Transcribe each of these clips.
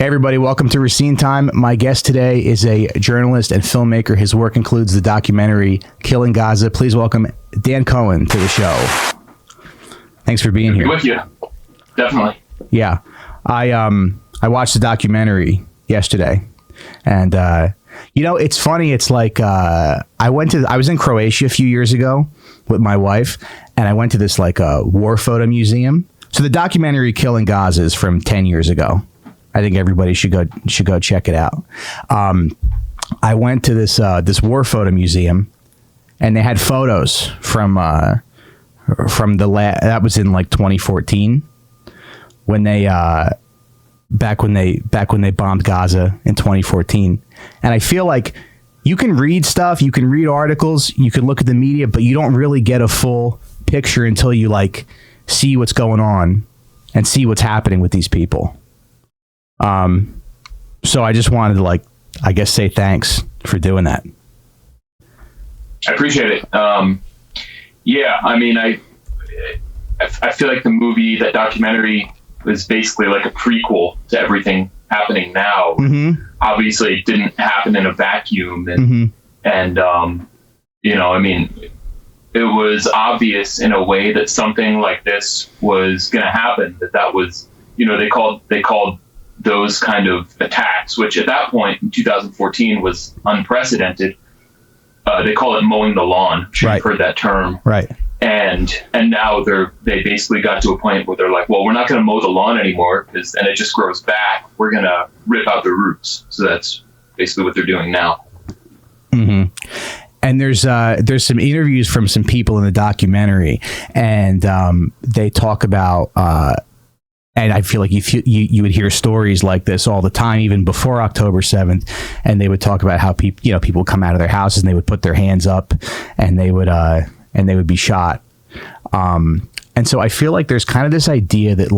Hey everybody, welcome to Recine Time. My guest today is a journalist and filmmaker. His work includes the documentary Killing Gaza. Please welcome Dan Cohen to the show. Thanks for being here. With you, definitely. Yeah, I watched the documentary yesterday, and it's funny. It's like I was in Croatia a few years ago with my wife, and I went to this like a war photo museum. So the documentary Killing Gaza is from 10 years ago. I think everybody should go check it out. I went to this war photo museum, and they had photos from that was in like 2014 when they back when they bombed Gaza in 2014. And I feel like you can read stuff, you can read articles, you can look at the media, but you don't really get a full picture until you like see what's going on and see what's happening with these people. So I just wanted to say thanks for doing that. I appreciate it. Yeah, I mean, I feel like the movie, that documentary, was basically like a prequel to everything happening now. Mm-hmm. Obviously, it didn't happen in a vacuum, and I mean, it was obvious in a way that something like this was going to happen. That was, they called those kind of attacks, which at that point in 2014 was unprecedented. They call it mowing the lawn. Right. You've heard that term. Right. And now they basically got to a point where they're like, well, we're not going to mow the lawn anymore because then it just grows back. We're going to rip out the roots. So that's basically what they're doing now. Mm-hmm. And there's some interviews from some people in the documentary, and they talk about and I feel like you would hear stories like this all the time, even before October 7th. And they would talk about how people would come out of their houses and they would put their hands up and they would be shot. And so I feel like there's kind of this idea that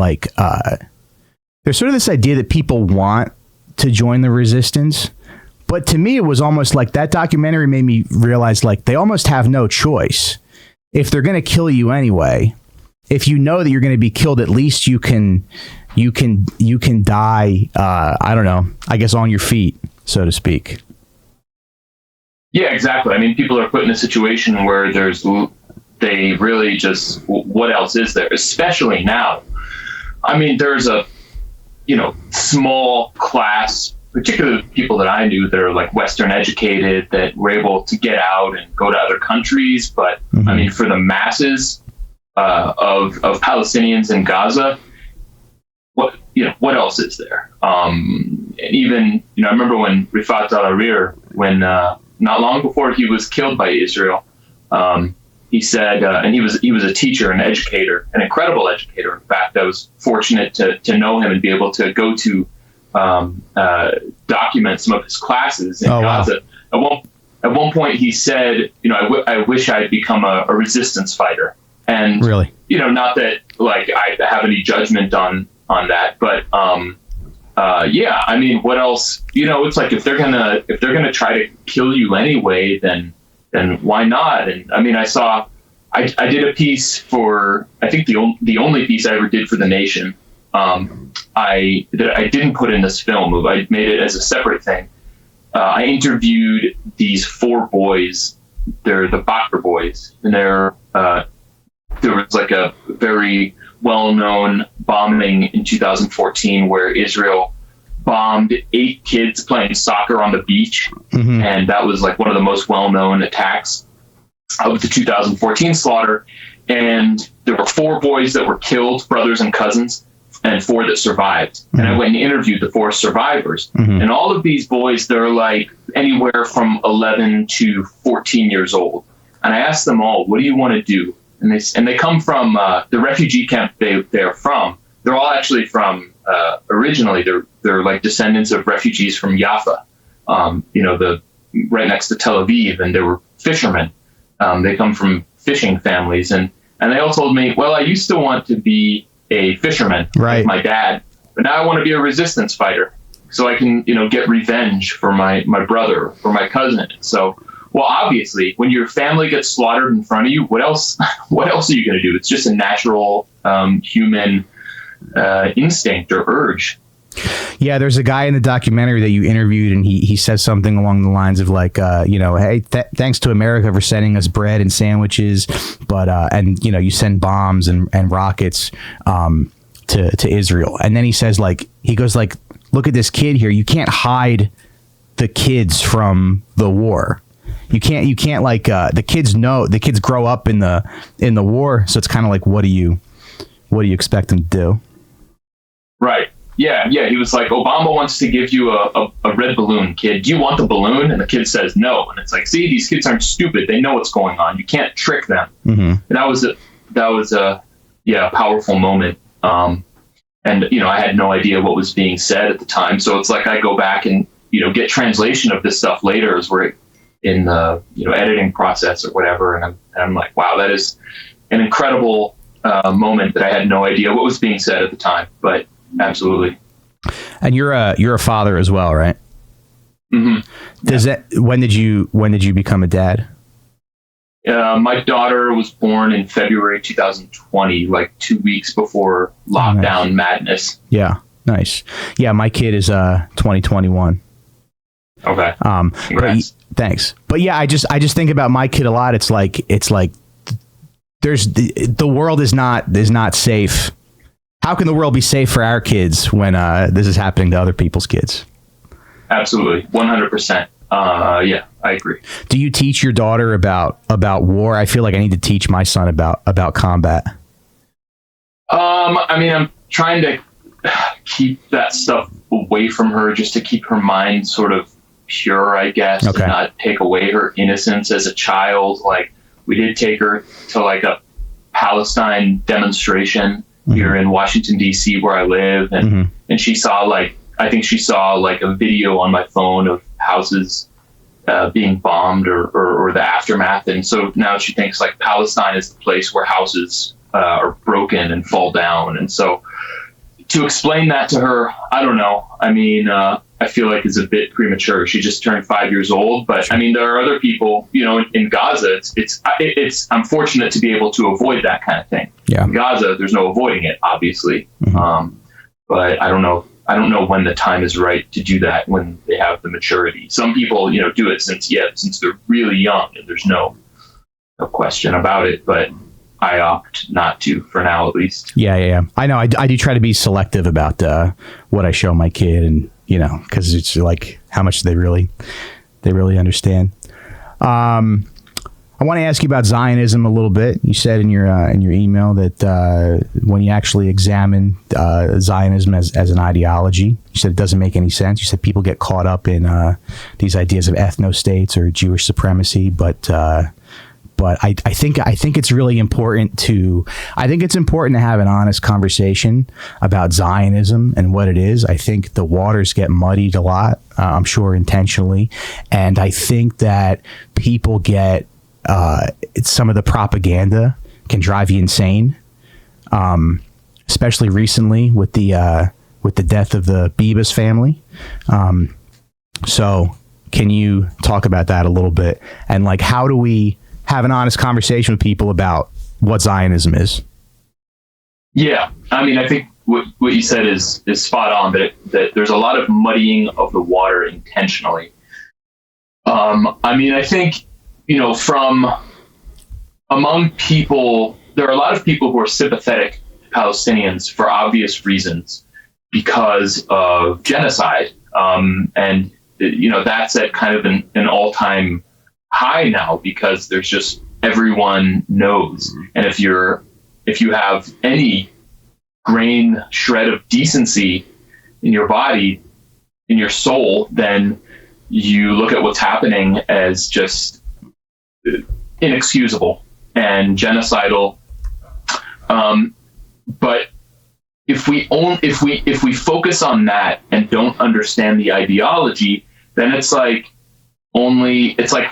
there's sort of this idea that people want to join the resistance. But to me, it was almost like that documentary made me realize like they almost have no choice. If they're going to kill you anyway, if you know that you're going to be killed, at least you can die. I don't know, I guess on your feet, so to speak. Yeah, exactly. I mean, people are put in a situation where they really just, what else is there? Especially now. I mean, there's a, small class, particularly people that I knew that are like Western educated, that were able to get out and go to other countries. But I mean, for the masses, of Palestinians in Gaza, what else is there? And even, I remember when Rifat al-Arir, when not long before he was killed by Israel, he said, and he was a teacher, an educator, an incredible educator. In fact, I was fortunate to know him and be able to go to document some of his classes in Gaza. Wow. At one point, he said, I wish I had become a resistance fighter. And really, not that like I have any judgment on that, but yeah, I mean, what else? It's like if they're gonna try to kill you anyway, then why not? And I mean, I did a piece for, I think the only piece I ever did for The Nation. I didn't put in this film. I made it as a separate thing. I interviewed these 4 boys. They're the Bakr boys, and there was like a very well-known bombing in 2014 where Israel bombed 8 kids playing soccer on the beach. Mm-hmm. And that was like one of the most well-known attacks of the 2014 slaughter. And there were 4 boys that were killed, brothers and cousins, and 4 that survived. Mm-hmm. And I went and interviewed the 4 survivors. Mm-hmm. And all of these boys, they're like anywhere from 11 to 14 years old. And I asked them all, what do you want to do? And they come from the refugee camp they're from. They're all actually from originally they're like descendants of refugees from Jaffa, the right next to Tel Aviv, and they were fishermen. They come from fishing families, and they all told me, well, I used to want to be a fisherman, right, like my dad, but now I want to be a resistance fighter so I can get revenge for my brother or my cousin. So. Well, obviously, when your family gets slaughtered in front of you, what else are you going to do? It's just a natural human instinct or urge. Yeah, there's a guy in the documentary that you interviewed, and he says something along the lines of like, hey, thanks to America for sending us bread and sandwiches, but and you send bombs and rockets to Israel. And then he says he goes look at this kid here. You can't hide the kids from the war. You can't the kids grow up in the war. So it's kind of like, what do you expect them to do? Right. Yeah. He was like, Obama wants to give you a red balloon, kid. Do you want the balloon? And the kid says no. And it's like, see, these kids aren't stupid. They know what's going on. You can't trick them. Mm-hmm. And that was a powerful moment. And I had no idea what was being said at the time. So it's like I go back and get translation of this stuff later as we're in the editing process or whatever. And I'm like, wow, that is an incredible moment that I had no idea what was being said at the time. But absolutely. And you're a father as well, right? Mm-hmm. When did you become a dad? My daughter was born in February 2020, like 2 weeks before lockdown madness. Yeah, nice. Yeah, my kid is 2021. Okay. Thanks. But yeah, I just think about my kid a lot. It's like there's the world is not safe. How can the world be safe for our kids when this is happening to other people's kids? Absolutely, 100%. Yeah, I agree. Do you teach your daughter about war? I feel like I need to teach my son about combat. I mean, I'm trying to keep that stuff away from her just to keep her mind sort of pure, I guess, okay. And not take away her innocence as a child. Like, we did take her to like a Palestine demonstration here in Washington, D.C., where I live. And, and she saw I think she saw a video on my phone of houses being bombed or the aftermath. And so now she thinks Palestine is the place where houses are broken and fall down. And so to explain that to her, I don't know. I mean, I feel like it's a bit premature. She just turned 5 years old, but I mean, there are other people, in Gaza, I'm fortunate to be able to avoid that kind of thing. Yeah. In Gaza, there's no avoiding it, obviously. But I don't know when the time is right to do that, when they have the maturity. Some people, do it since they're really young, and there's no question about it, but I opt not to for now, at least. Yeah. I know. I do try to be selective about what I show my kid, and because it's like, how much they really understand. I want to ask you about Zionism a little bit. You said in your email that when you actually examine Zionism as an ideology, you said it doesn't make any sense. You said people get caught up in these ideas of ethno-states or Jewish supremacy, but I think it's really important to have an honest conversation about Zionism and what it is. I think the waters get muddied a lot, I'm sure intentionally, and I think that people get some of the propaganda can drive you insane, especially recently with the death of the Bibas family. So can you talk about that a little bit, and how do we have an honest conversation with people about what Zionism is? Yeah, I mean, I think what you said is spot on, that there's a lot of muddying of the water intentionally. I mean, I think, from among people, there are a lot of people who are sympathetic to Palestinians for obvious reasons because of genocide. And, that's at kind of an all-time high now, because there's just, everyone knows. And if you have any grain shred of decency in your body, in your soul, then you look at what's happening as just inexcusable and genocidal. But if we focus on that and don't understand the ideology, then it's like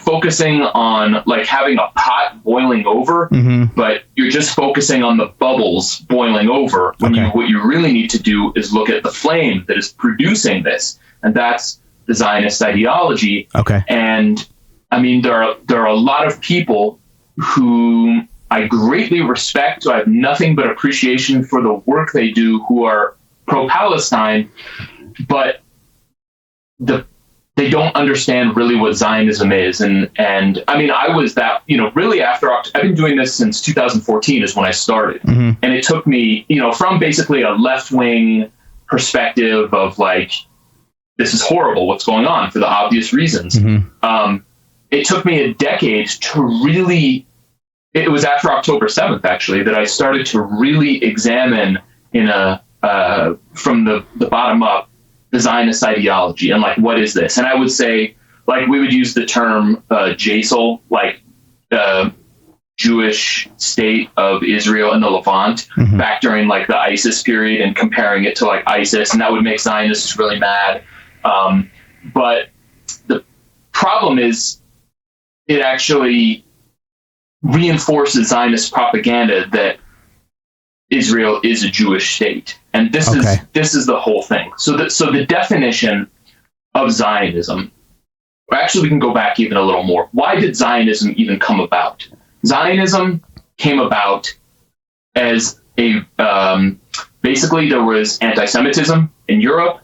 focusing on having a pot boiling over, but you're just focusing on the bubbles boiling over. What you really need to do is look at the flame that is producing this, and that's the Zionist ideology. Okay. And I mean, there are a lot of people who I greatly respect, who I have nothing but appreciation for the work they do, who are pro-Palestine, but they don't understand really what Zionism is. And I mean, I was that, really after I've been doing this since 2014 is when I started. And it took me, from basically a left-wing perspective of like, this is horrible, what's going on, for the obvious reasons. It took me a decade to really, it was after October 7th, actually, that I started to really examine from the bottom up, the Zionist ideology and like, what is this? And I would say, like, we would use the term JSL, like Jewish state of Israel and the Levant, back during like the ISIS period, and comparing it to like ISIS, and that would make Zionists really mad. But the problem is, it actually reinforces Zionist propaganda that Israel is a Jewish state, and this is the whole thing. So the definition of Zionism, or actually we can go back even a little more. Why did Zionism even come about? Zionism came about as a basically there was anti-Semitism in Europe,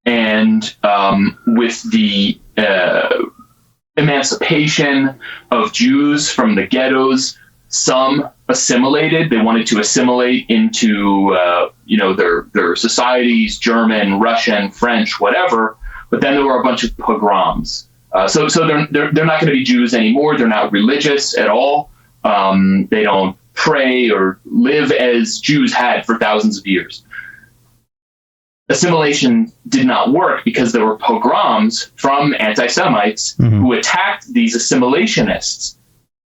and with the emancipation of Jews from the ghettos, some assimilated. They wanted to assimilate into, their societies, German, Russian, French, whatever. But then there were a bunch of pogroms. So they're not going to be Jews anymore. They're not religious at all. They don't pray or live as Jews had for thousands of years. Assimilation did not work because there were pogroms from anti-Semites who attacked these assimilationists.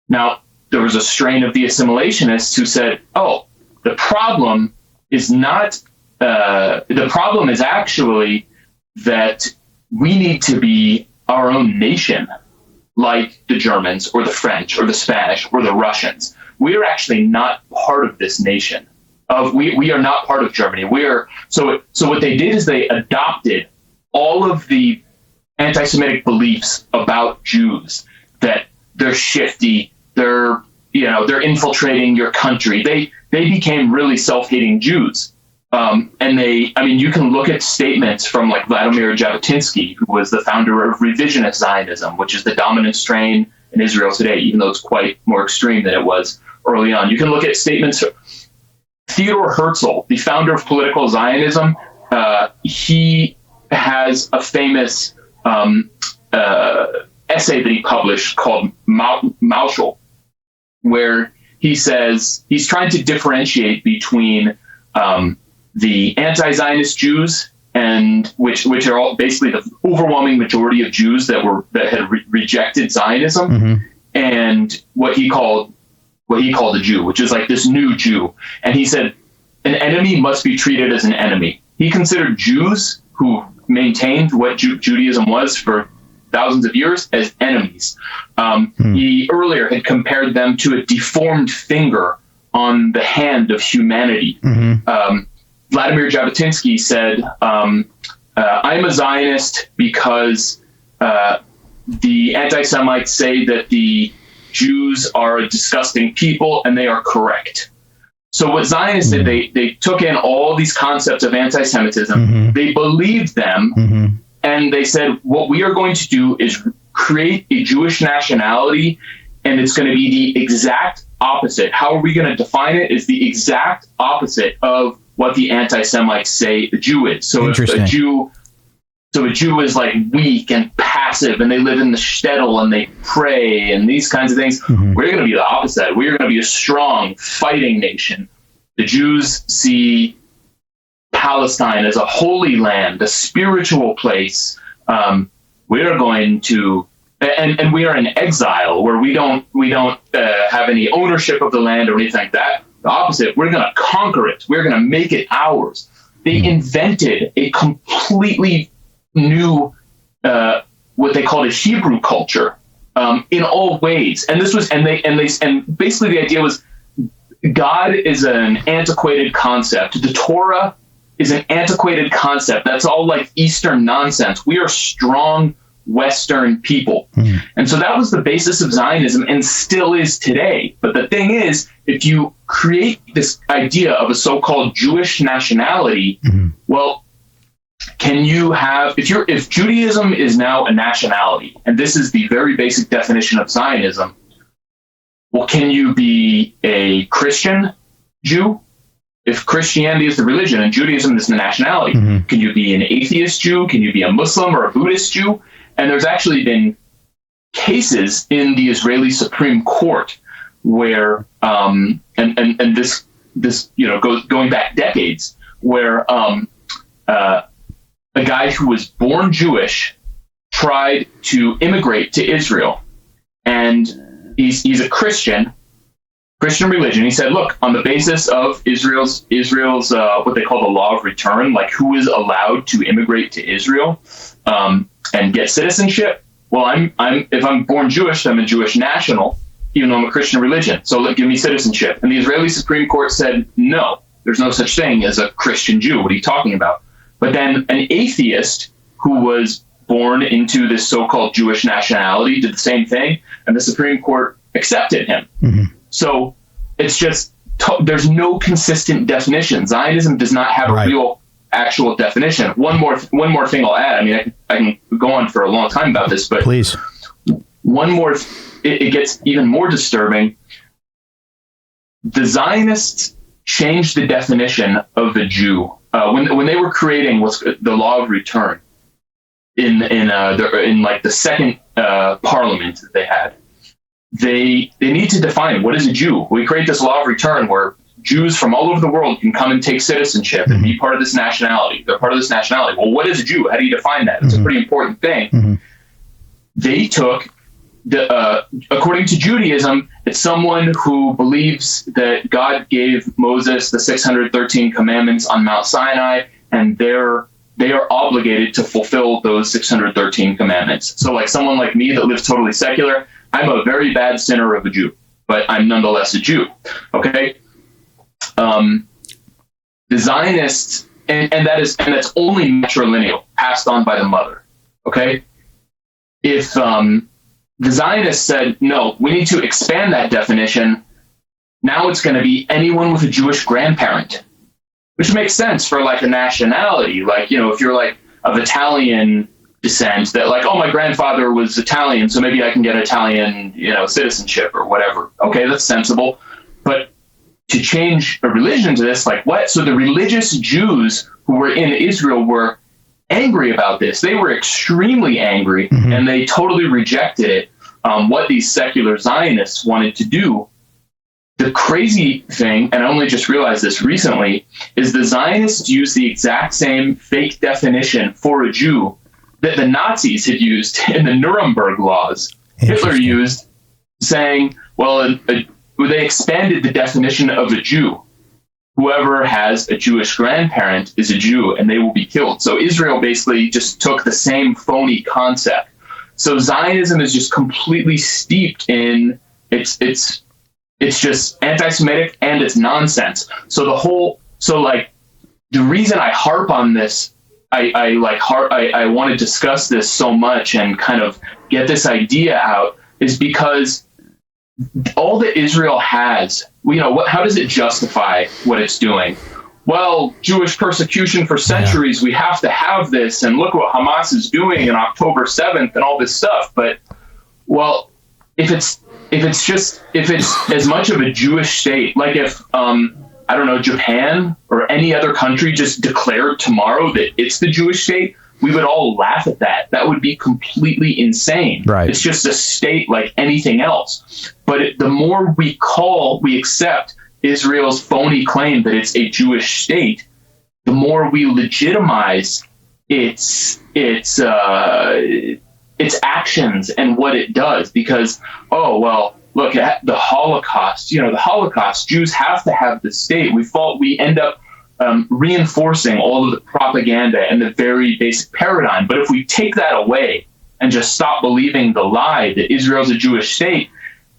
Now, there was a strain of the assimilationists who said, oh, the problem is not, the problem is actually that we need to be our own nation, like the Germans or the French or the Spanish or the Russians. We are actually not part of this nation. We are not part of Germany. So what they did is they adopted all of the anti-Semitic beliefs about Jews, that they're shifty, they're infiltrating your country. They became really self-hating Jews. And you can look at statements from like Vladimir Jabotinsky, who was the founder of revisionist Zionism, which is the dominant strain in Israel today, even though it's quite more extreme than it was early on. You can look at statements. Theodor Herzl, the founder of political Zionism, he has a famous essay that he published called Mauschel, where he says he's trying to differentiate between the anti-Zionist Jews, and which are all basically the overwhelming majority of Jews that had rejected Zionism, and what he called a Jew, which is like this new Jew. And he said an enemy must be treated as an enemy. He considered Jews who maintained what Judaism was for thousands of years as enemies. He earlier had compared them to a deformed finger on the hand of humanity. Vladimir Jabotinsky said, I'm a Zionist because the anti-Semites say that the Jews are a disgusting people, and they are correct. So what Zionists did, they took in all these concepts of anti-Semitism, they believed them, and they said, what we are going to do is create a Jewish nationality, and it's going to be the exact opposite. How are we going to define it? Is the exact opposite of what the anti-Semites say a Jew is. So if a Jew is like weak and passive, and they live in the shtetl and they pray and these kinds of things, we're going to be the opposite. We're going to be a strong, fighting nation. The Jews see Palestine as a holy land, a spiritual place. We are going to, and we are in exile where we don't have any ownership of the land or anything like that. The opposite, we're going to conquer it. We're going to make it ours. They invented a completely new, what they called a Hebrew culture, in all ways. And this was, and basically the idea was, God is an antiquated concept. The Torah is an antiquated concept. That's all like Eastern nonsense. We are strong Western people. And so that was the basis of Zionism, and still is today. But the thing is, if you create this idea of a so-called Jewish nationality, well, can you have, if Judaism is now a nationality, and this is the very basic definition of Zionism, well, can you be a Christian Jew? If Christianity is the religion and Judaism is the nationality, can you be an atheist Jew? Can you be a Muslim or a Buddhist Jew? And there's actually been cases in the Israeli Supreme Court where, and this going back decades, where a guy who was born Jewish tried to immigrate to Israel, and he's a Christian religion. He said, look, on the basis of Israel's what they call the law of return, like who is allowed to immigrate to Israel and get citizenship. Well, if I'm born Jewish, I'm a Jewish national, even though I'm a Christian religion. So give me citizenship. And the Israeli Supreme Court said, no, there's no such thing as a Christian Jew. What are you talking about? But then an atheist who was born into this so-called Jewish nationality did the same thing, and the Supreme Court accepted him. So it's just, there's no consistent definition. Zionism does not have a real actual definition. One more thing I'll add. I mean, I can go on for a long time about this, but please. One more, it gets even more disturbing. The Zionists changed the definition of a Jew when they were creating what's the law of return in like the second parliament that they had. They need to define what is a Jew. We create this law of return where Jews from all over the world can come and take citizenship and be part of this nationality. They're part of this nationality. Well, what is a Jew? How do you define that? It's a pretty important thing. They took according to Judaism, it's someone who believes that God gave Moses the 613 commandments on Mount Sinai, and they are obligated to fulfill those 613 commandments. So like someone like me that lives totally secular, I'm a very bad sinner of a Jew, but I'm nonetheless a Jew. Okay. The Zionists, and that's only matrilineal, passed on by the mother. Okay. If, the Zionists said, no, we need to expand that definition. Now it's going to be anyone with a Jewish grandparent, which makes sense for like a nationality. Like, if you're like of Italian descent, that like, oh, my grandfather was Italian, so maybe I can get Italian, citizenship or whatever. Okay, that's sensible. But to change a religion to this, like what? So the religious Jews who were in Israel were angry about this. They were extremely angry, and they totally rejected it. What these secular Zionists wanted to do. The crazy thing, and I only just realized this recently, is the Zionists used the exact same fake definition for a Jew that the Nazis had used in the Nuremberg laws. Hitler used, saying, well, they expanded the definition of a Jew. Whoever has a Jewish grandparent is a Jew, and they will be killed. So Israel basically just took the same phony concept. So Zionism is just completely steeped in it's just anti-Semitic and it's nonsense. So the reason I harp on this, I want to discuss this so much and kind of get this idea out is because all that Israel has, how does it justify what it's doing? Well, Jewish persecution for centuries, we have to have this, and look what Hamas is doing on October 7th and all this stuff. But, well, if it's as much of a Jewish state, like if, I don't know, Japan or any other country just declared tomorrow that it's the Jewish state, we would all laugh at that. That would be completely insane. Right. It's just a state like anything else. But the more we accept Israel's phony claim that it's a Jewish state, the more we legitimize its actions and what it does. Because, oh, well, look at the Holocaust. The Holocaust, Jews have to have the state. We end up reinforcing all of the propaganda and the very basic paradigm. But if we take that away and just stop believing the lie that Israel's a Jewish state,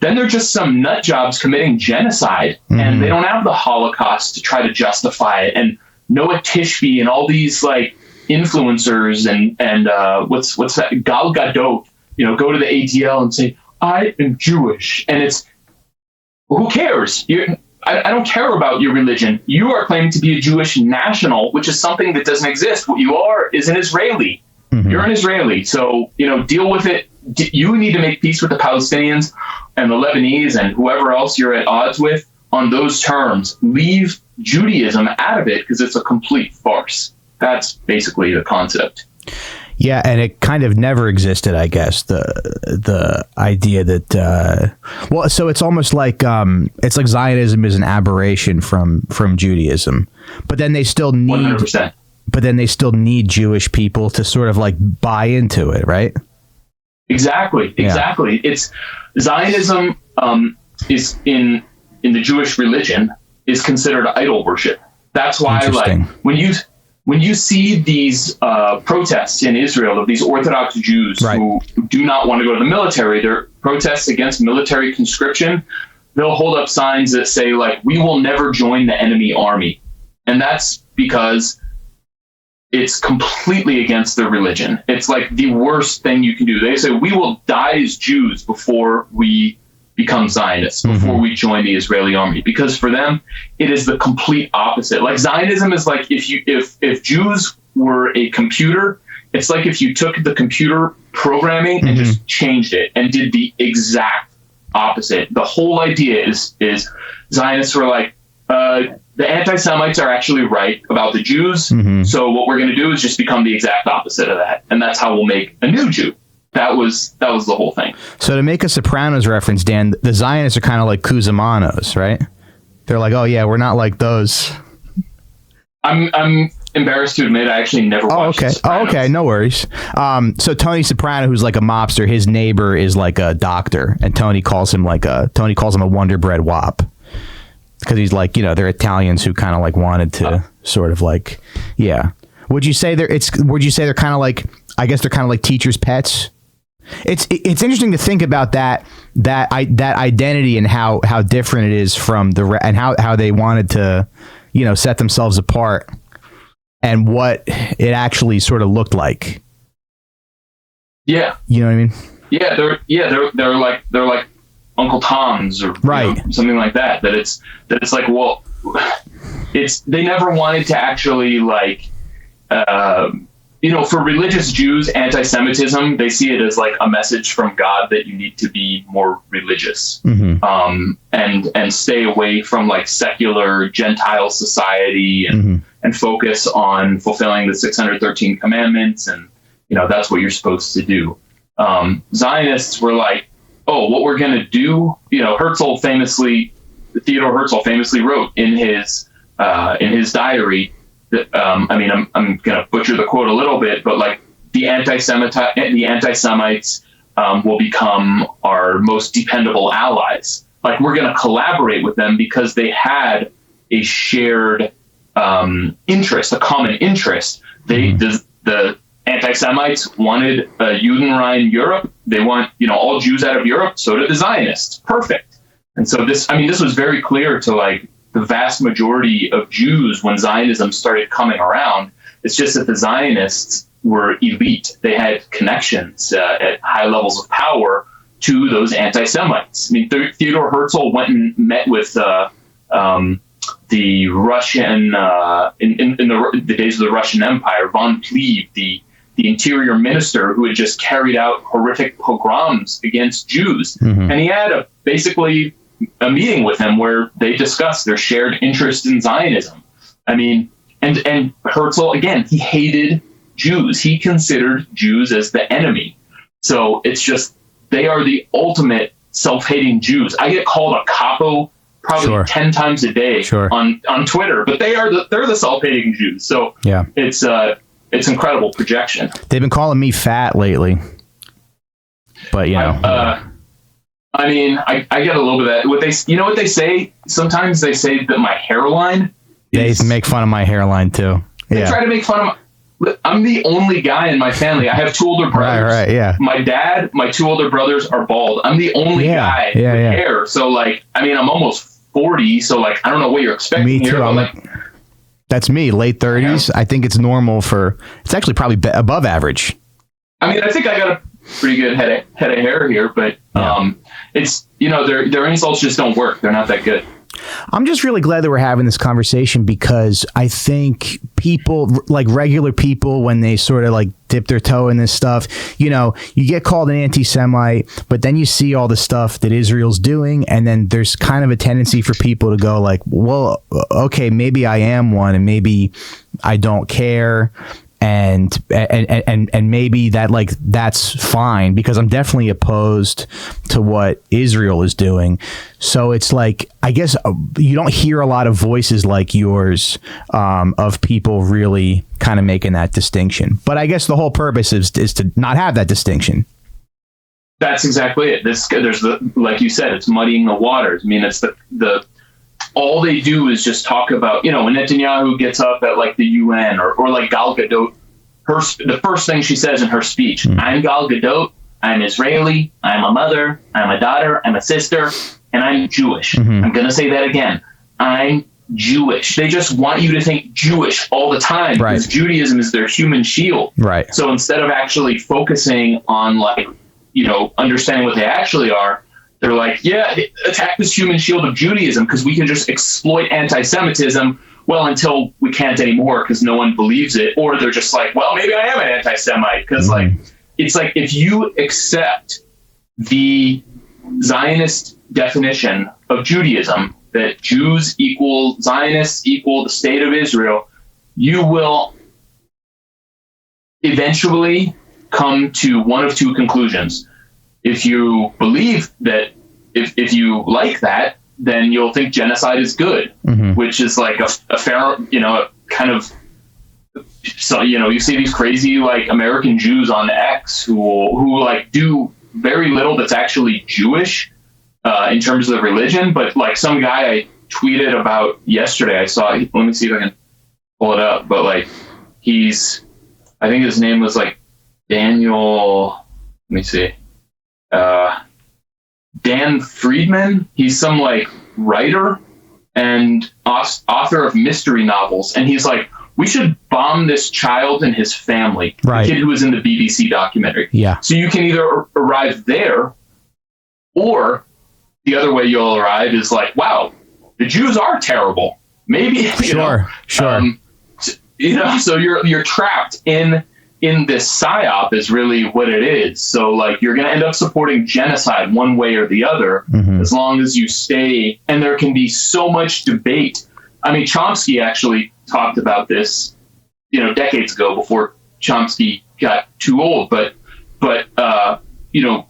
then they're just some nut jobs committing genocide, and they don't have the Holocaust to try to justify it. And Noah Tishby and all these like influencers and what's that, Gal Gadot, go to the ADL and say, I am Jewish, and it's, who cares? I don't care about your religion. You are claiming to be a Jewish national, which is something that doesn't exist. What you are is an Israeli. You're an Israeli. So, deal with it. You need to make peace with the Palestinians and the Lebanese and whoever else you're at odds with on those terms. Leave Judaism out of it because it's a complete farce. That's basically the concept. Yeah, and it kind of never existed, I guess. The idea that so it's almost like Zionism is an aberration from Judaism, but then they still need 100%. But then they still need Jewish people to sort of like buy into it, right? Exactly. It's Zionism is in the Jewish religion is considered idol worship. That's why, like, when you see these protests in Israel of these Orthodox Jews who do not want to go to the military, they're protests against military conscription. They'll hold up signs that say, like, we will never join the enemy army. And that's because it's completely against their religion. It's like the worst thing you can do. They say, we will die as Jews before we become Zionists, before we join the Israeli army. Because for them, it is the complete opposite. Like, Zionism is like if Jews were a computer, it's like if you took the computer programming and just changed it and did the exact opposite. The whole idea is Zionists were like, the anti-Semites are actually right about the Jews. So what we're going to do is just become the exact opposite of that. And that's how we'll make a new Jew. That was the whole thing. So to make a Sopranos reference, Dan, the Zionists are kind of like Cusimanos, right? They're like, oh yeah, we're not like those. I'm embarrassed to admit I actually never watched Sopranos. Oh, okay, no worries. So Tony Soprano, who's like a mobster, his neighbor is like a doctor, and Tony calls him a Wonder Bread Wop. Because he's like, they're Italians who kind of like wanted to sort of like, yeah. Would you say they're kind of like, I guess they're kind of like teachers' pets? It's interesting to think about that identity and how different it is from and how they wanted to, set themselves apart and what it actually sort of looked like. Yeah. You know what I mean? Yeah, they're like Uncle Tom's or something like that. That it's like, well, they never wanted to actually like, for religious Jews, anti-Semitism, they see it as like a message from God that you need to be more religious, and stay away from like secular Gentile society and focus on fulfilling the 613 commandments. And, that's what you're supposed to do. Zionists were like, oh, what we're going to do, Theodore Herzl famously wrote in his diary that, I'm going to butcher the quote a little bit, but like the anti-Semites will become our most dependable allies. Like, we're going to collaborate with them because they had a shared interest, a common interest. The anti-Semites wanted Judenrein Europe. They want, all Jews out of Europe. So did the Zionists. Perfect. And so this was very clear to like the vast majority of Jews when Zionism started coming around. It's just that the Zionists were elite. They had connections at high levels of power to those anti-Semites. Theodore Herzl went and met with the Russian, in the days of the Russian Empire, von Pleve, the interior minister who had just carried out horrific pogroms against Jews. And he had basically a meeting with him where they discussed their shared interest in Zionism. And Herzl, again, he hated Jews. He considered Jews as the enemy. So it's just, they are the ultimate self-hating Jews. I get called a capo probably 10 times a day on Twitter, but they're the self-hating Jews. So yeah, it's incredible projection. They've been calling me fat lately, but I get a little bit of that. What they say? Sometimes they say that my hairline. They make fun of my hairline too. They try to make fun of. I'm the only guy in my family. I have two older brothers. Right, yeah. My dad, my two older brothers are bald. I'm the only guy with hair. So like, I'm almost 40. So like, I don't know what you're expecting. Me too. Here, that's me, late 30s. Yeah. I think it's normal it's actually probably above average. I think I got a pretty good head of hair here, but it's, their insults just don't work. They're not that good. I'm just really glad that we're having this conversation, because I think people, like regular people, when they sort of like dip their toe in this stuff, you know, you get called an anti-Semite, but then you see all the stuff that Israel's doing, and then there's kind of a tendency for people to go like, well, okay, maybe I am one, and maybe I don't care. And maybe that, like, that's fine, because I'm definitely opposed to what Israel is doing. So it's like, I guess you don't hear a lot of voices like yours of people really kind of making that distinction. But I guess the whole purpose is to not have that distinction. That's exactly it. There's like you said, it's muddying the waters. I mean, it's the all they do is just talk about, you know, when Netanyahu gets up at like the UN or like Gal Gadot, the first thing she says in her speech, I'm Gal Gadot, I'm Israeli, I'm a mother, I'm a daughter, I'm a sister, and I'm Jewish. I'm going to say that again. I'm Jewish. They just want you to think Jewish all the time, because Judaism is their human shield. Right. So instead of actually focusing on, like, you know, understanding what they actually are, they're like, yeah, attack this human shield of Judaism because we can just exploit anti-Semitism, well, until we can't anymore because no one believes it. Or they're just like, well, maybe I am an anti-Semite, because like, it's like, if you accept the Zionist definition of Judaism, that Jews equal Zionists equal the state of Israel, you will eventually come to one of two conclusions. If you believe that, if you like that, then you'll think genocide is good, which is like a fair, you know, kind of, so, you know, you see these crazy like American Jews on X who like do very little that's actually Jewish in terms of the religion. But like some guy I tweeted about yesterday, I saw, let me see if I can pull it up, but like I think his name was like Daniel, let me see. Dan Friedman. He's some like writer and author of mystery novels, and he's like, we should bomb this child and his family, the kid who was in the BBC documentary. Yeah. So you can either arrive there, or the other way you'll arrive is like, wow, the Jews are terrible. Maybe sure. You know, so you're trapped in this psyop is really what it is. So like, you're going to end up supporting genocide one way or the other, as long as you stay. And there can be so much debate. I mean, Chomsky actually talked about this, you know, decades ago, before Chomsky got too old. But you know,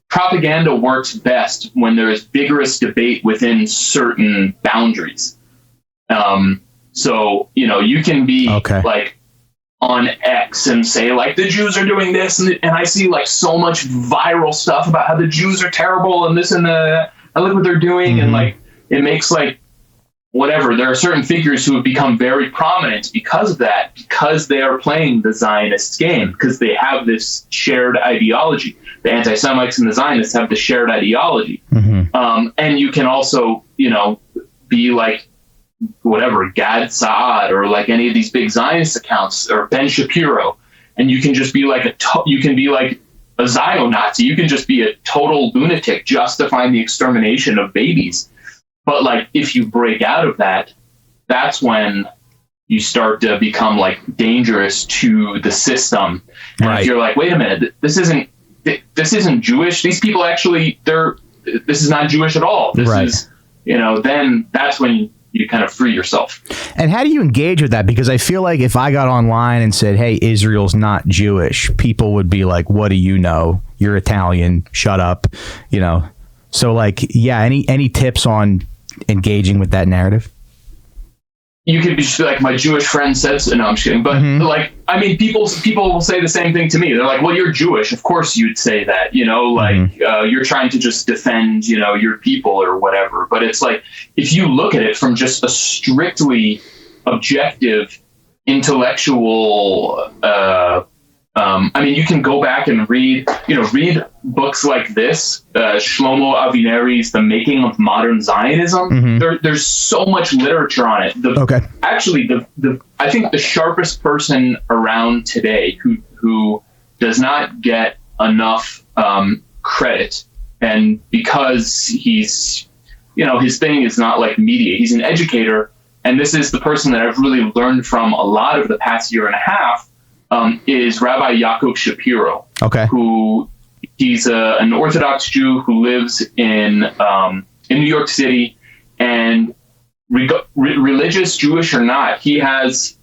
propaganda works best when there is vigorous debate within certain boundaries. So, you know, you can be like on X and say like the Jews are doing this, and I see like so much viral stuff about how the Jews are terrible and this and that. I look what they're doing, and like it makes like whatever. There are certain figures who have become very prominent because of that, because they are playing the Zionist game, because they have this shared ideology. The anti-Semites and the Zionists have the shared ideology, and you can also, you know, be like whatever, Gad Saad, or like any of these big Zionist accounts, or Ben Shapiro, and you can just be like you can be like a Zio-Nazi. You can just be a total lunatic justifying the extermination of babies. But like, if you break out of that, that's when you start to become like dangerous to the system. And if you're like, wait a minute, this isn't Jewish. These people actually, this is not Jewish at all. This is, you know, then that's when you kind of free yourself. And how do you engage with that? Because I feel like if I got online and said, hey, Israel's not Jewish, people would be like, what do you know? You're Italian. Shut up. You know? So like, yeah, any tips on engaging with that narrative? You could be like, my Jewish friend said so. No, I'm just kidding. But like, I mean, people will say the same thing to me. They're like, well, you're Jewish. Of course you'd say that, you know, like you're trying to just defend, you know, your people or whatever. But it's like, if you look at it from just a strictly objective, intellectual, I mean, you can go back and read books like this, Shlomo Avineri's The Making of Modern Zionism. There's so much literature on it. Actually, I think the sharpest person around today who does not get enough credit, and because he's his thing is not like media. He's an educator. And this is the person that I've really learned from a lot of the past year and a half, is Rabbi Yaakov Shapiro. Okay. Who he's an Orthodox Jew who lives in New York City, and religious, Jewish or not, he has,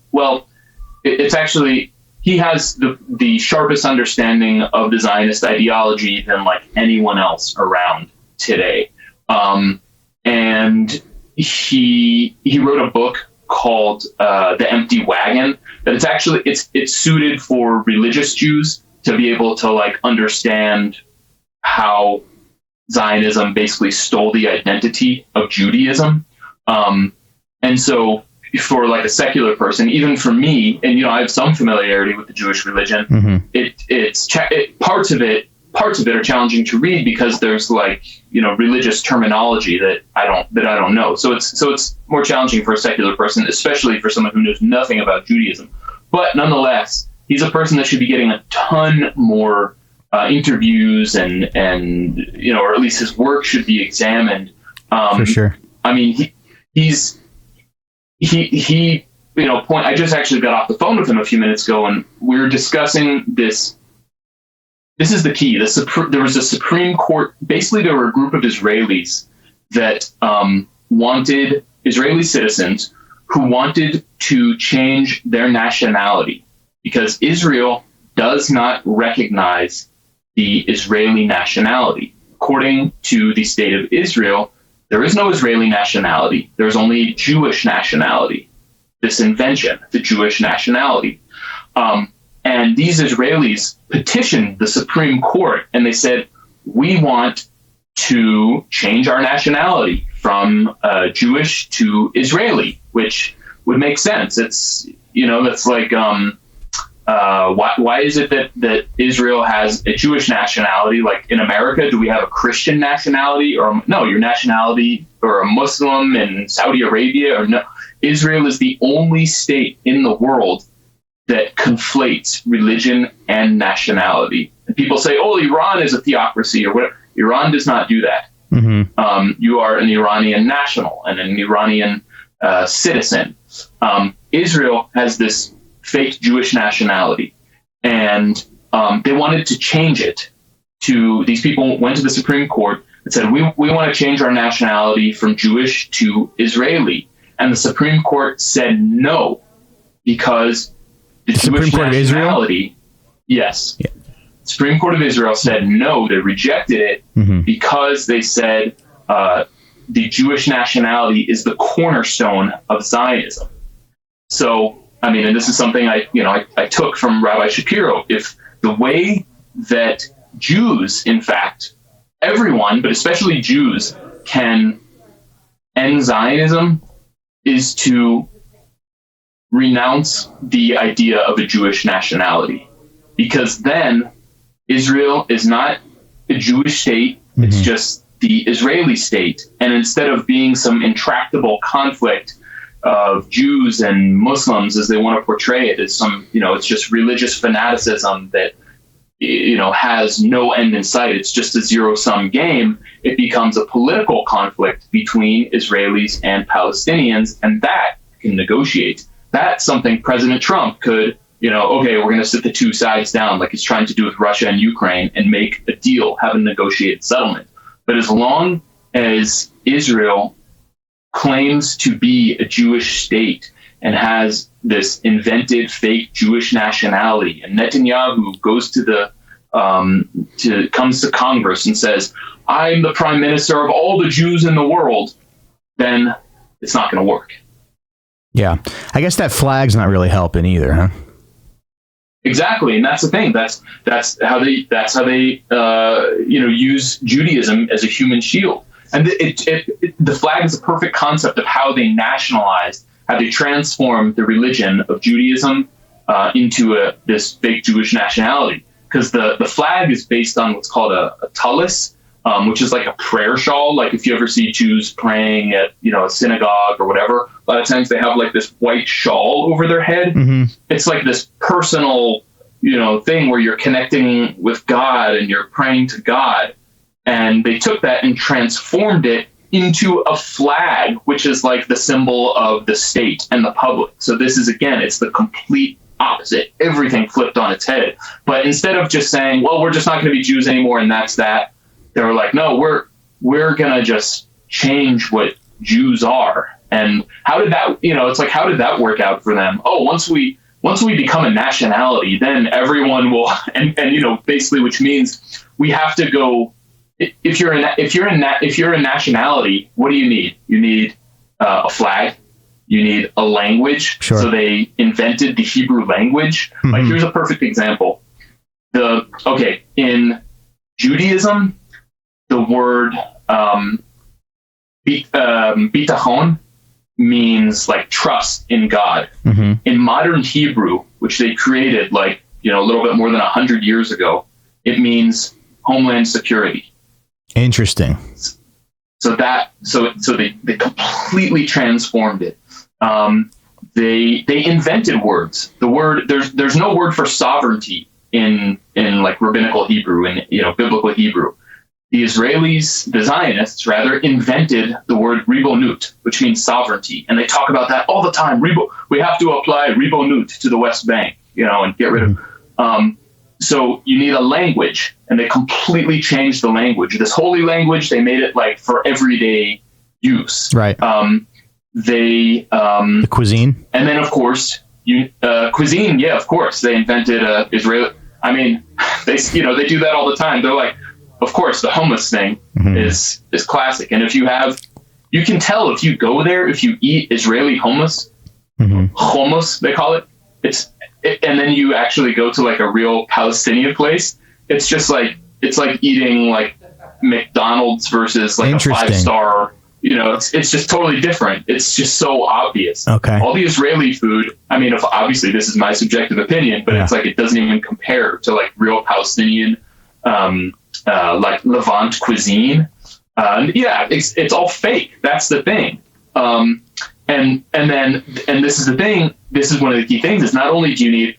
he has the sharpest understanding of the Zionist ideology than like anyone else around today. And he wrote a book called The Empty Wagon, that it's suited for religious Jews to be able to like understand how Zionism basically stole the identity of Judaism. And so for like a secular person, even for me, and I have some familiarity with the Jewish religion, mm-hmm. Parts of it are challenging to read because there's like religious terminology that I don't know. So it's more challenging for a secular person, especially for someone who knows nothing about Judaism. But nonetheless, he's a person that should be getting a ton more interviews and or at least his work should be examined. For sure. I mean, I just actually got off the phone with him a few minutes ago, and we were discussing this. This is the key. There was a Supreme Court. Basically, there were a group of Israelis that wanted Israeli citizens who wanted to change their nationality because Israel does not recognize the Israeli nationality. According to the state of Israel, there is no Israeli nationality. There's only Jewish nationality. This invention, the Jewish nationality. And these Israelis petitioned the Supreme Court, and they said, we want to change our nationality from Jewish to Israeli, which would make sense. It's, that's like, why is it that Israel has a Jewish nationality? Like in America, do we have a Christian nationality? Or no, your nationality or a Muslim in Saudi Arabia? Or no, Israel is the only state in the world that conflates religion and nationality. And people say, oh, Iran is a theocracy or whatever. Iran does not do that. Mm-hmm. You are an Iranian national and an Iranian citizen. Israel has this fake Jewish nationality, and they wanted to change it to, these people went to the Supreme Court and said, we want to change our nationality from Jewish to Israeli. And the Supreme Court said no, because the Supreme Court of Israel? Yes. Yeah. Supreme Court of Israel said no, they rejected it mm-hmm. because they said the Jewish nationality is the cornerstone of Zionism. So, I mean, and this is something I took from Rabbi Shapiro. If the way that Jews, in fact, everyone, but especially Jews, can end Zionism is to renounce the idea of a Jewish nationality, because then Israel is not a Jewish state. Mm-hmm. It's just the Israeli state. And instead of being some intractable conflict of Jews and Muslims, as they want to portray it, as some, it's just religious fanaticism that, has no end in sight. It's just a zero-sum game. It becomes a political conflict between Israelis and Palestinians, and that can negotiate. That's something President Trump could, okay, we're going to sit the two sides down like he's trying to do with Russia and Ukraine and make a deal, have a negotiated settlement. But as long as Israel claims to be a Jewish state and has this invented fake Jewish nationality, and Netanyahu goes to comes to Congress and says, I'm the prime minister of all the Jews in the world, then it's not going to work. Yeah, I guess that flag's not really helping either, huh? Exactly, and that's the thing. That's how they use Judaism as a human shield. And the flag is a perfect concept of how they nationalized, how they transformed the religion of Judaism into this fake Jewish nationality. Because the flag is based on what's called a tallis, which is like a prayer shawl. Like if you ever see Jews praying at a synagogue or whatever, a lot of times they have like this white shawl over their head. Mm-hmm. It's like this personal thing where you're connecting with God and you're praying to God. And they took that and transformed it into a flag, which is like the symbol of the state and the public. So this is, again, it's the complete opposite, everything flipped on its head. But instead of just saying, well, we're just not going to be Jews anymore and that's that, they were like, no, we're going to just change what Jews are. And how did that, it's like, how did that work out for them? Oh, once we become a nationality, then everyone will, and basically, which means we have to go. If you're a nationality, what do you need? You need a flag. You need a language. Sure. So they invented the Hebrew language. Mm-hmm. Like, here's a perfect example. In Judaism, the word bitachon means like trust in God. Mm-hmm. In modern Hebrew, which they created a little bit more than 100 years ago, it means homeland security. Interesting. So they completely transformed it. They invented words. The word there's no word for sovereignty in like rabbinical Hebrew and biblical Hebrew. The Zionists rather, invented the word ribonut, which means sovereignty, and they talk about that all the time. We have to apply ribonut to the West Bank, and get rid of. So you need a language, and they completely changed the language. This holy language, they made it like for everyday use. Right. The cuisine, and then of course cuisine. Yeah, of course they invented Israel. I mean, they do that all the time. They're like, of course, the hummus thing mm-hmm. is classic, and you can tell if you go there, if you eat Israeli hummus, mm-hmm. hummus they call it. And then you actually go to like a real Palestinian place. It's just like eating like McDonald's versus like a 5-star. It's just totally different. It's just so obvious. Okay. All the Israeli food. I mean, obviously this is my subjective opinion, but it's like it doesn't even compare to like real Palestinian, like Levant cuisine. It's all fake. That's the thing. And this is the thing. This is one of the key things. Is not only do you need,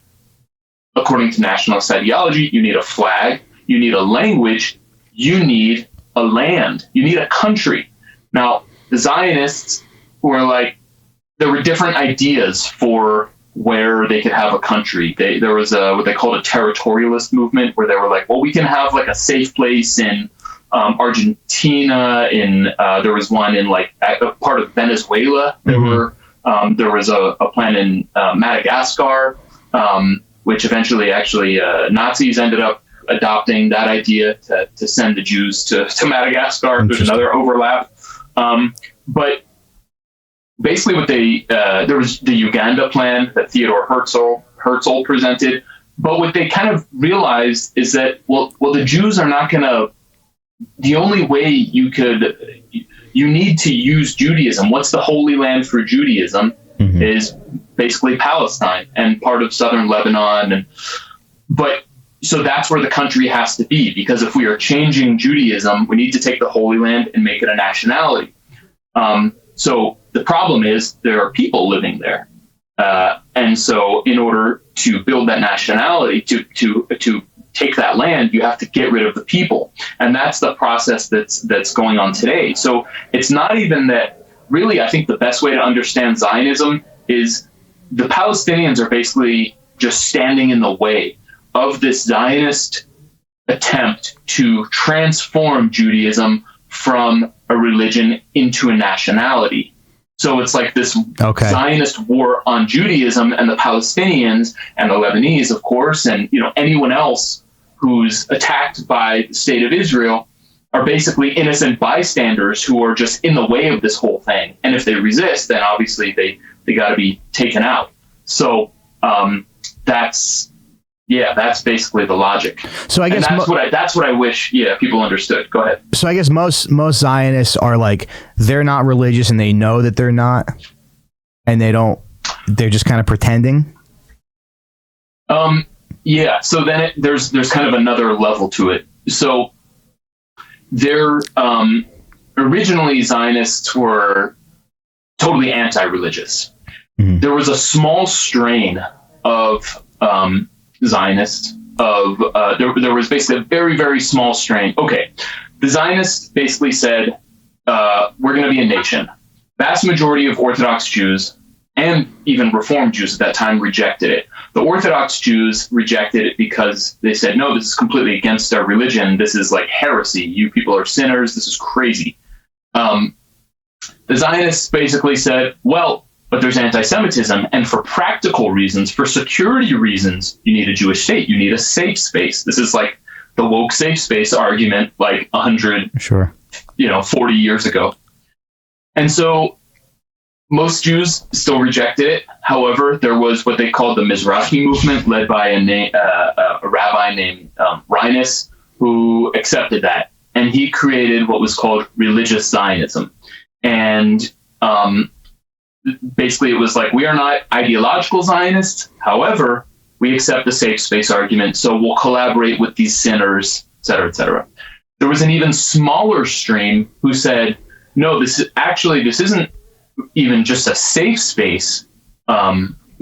according to nationalist ideology, you need a flag, you need a language, you need a land, you need a country. Now, the Zionists were like, there were different ideas for where they could have a country. There was what they called a territorialist movement, where they were like, well, we can have like a safe place in Argentina. There was one in like a part of Venezuela. Mm-hmm. There was a plan in Madagascar, which eventually actually Nazis ended up adopting that idea to send the Jews to Madagascar. There's another overlap. But basically what there was the Uganda plan that Theodore Herzl presented. But what they kind of realized is that, well, the Jews are not going to, the only way you need to use Judaism. What's the holy land for Judaism mm-hmm. is basically Palestine and part of southern Lebanon. So that's where the country has to be, because if we are changing Judaism, we need to take the Holy Land and make it a nationality. So the problem is there are people living there. And so in order to build that nationality, to take that land, you have to get rid of the people. And that's the process that's going on today. So it's not even that, really, I think the best way to understand Zionism is the Palestinians are basically just standing in the way of this Zionist attempt to transform Judaism from a religion into a nationality. So it's like this Zionist war on Judaism, and the Palestinians and the Lebanese, of course, and anyone else who's attacked by the state of Israel are basically innocent bystanders who are just in the way of this whole thing. And if they resist, then obviously they got to be taken out. So that's basically the logic. So I guess that's what I wish people understood. Go ahead. So I guess most Zionists are like, they're not religious and they know that they're not, and they're just kind of pretending. So then there's kind of another level to it. So they're originally Zionists were totally anti-religious. Mm-hmm. There was a small strain of Zionists there was basically a very, very small strain. Okay. The Zionists basically said, we're going to be a nation. Vast majority of Orthodox Jews and even Reformed Jews at that time rejected it. The Orthodox Jews rejected it because they said, no, this is completely against our religion. This is like heresy. You people are sinners. This is crazy. The Zionists basically said, well, but there's anti-Semitism, and for practical reasons, for security reasons, you need a Jewish state. You need a safe space. This is like the woke safe space argument, like 40 years ago. And so most Jews still rejected it. However, there was what they called the Mizrahi movement, led by a rabbi named Recine, who accepted that. And he created what was called religious Zionism. And basically it was like, we are not ideological Zionists. However, we accept the safe space argument. So we'll collaborate with these sinners, et cetera, et cetera. There was an even smaller stream who said, no, this isn't even just a safe space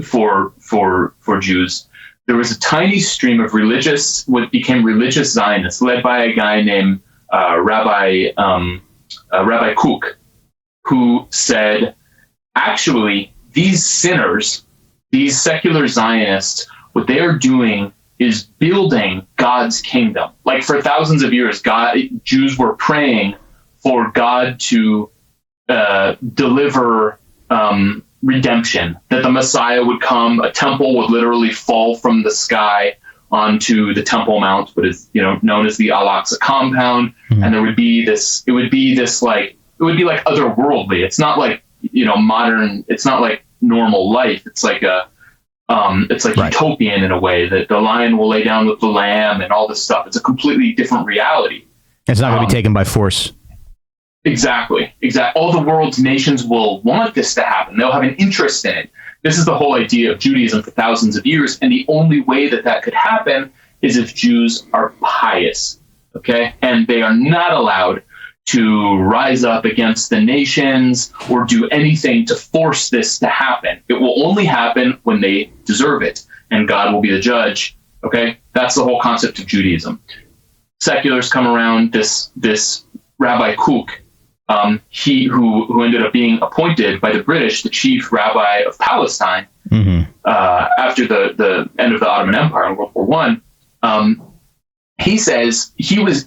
for Jews. There was a tiny stream of what became religious Zionists, led by a guy named Rabbi Kook, who said, actually, these sinners, these secular Zionists, what they are doing is building God's kingdom. Like for thousands of years, Jews were praying for God to deliver redemption, that the Messiah would come, a temple would literally fall from the sky onto the Temple Mount, what is known as the Al-Aqsa compound, and there would be this. It would be like otherworldly. It's not like modern. It's not like normal life. It's like utopian in a way, that the lion will lay down with the lamb and all this stuff. It's a completely different reality. It's not going to be taken by force. Exactly. All the world's nations will want this to happen. They'll have an interest in it. This is the whole idea of Judaism for thousands of years. And the only way that could happen is if Jews are pious. Okay. And they are not allowed to rise up against the nations or do anything to force this to happen. It will only happen when they deserve it, and God will be the judge. Okay. That's the whole concept of Judaism. Seculars come around. This Rabbi Kook, who ended up being appointed by the British the chief rabbi of Palestine after the end of the Ottoman Empire in World War I. He says he was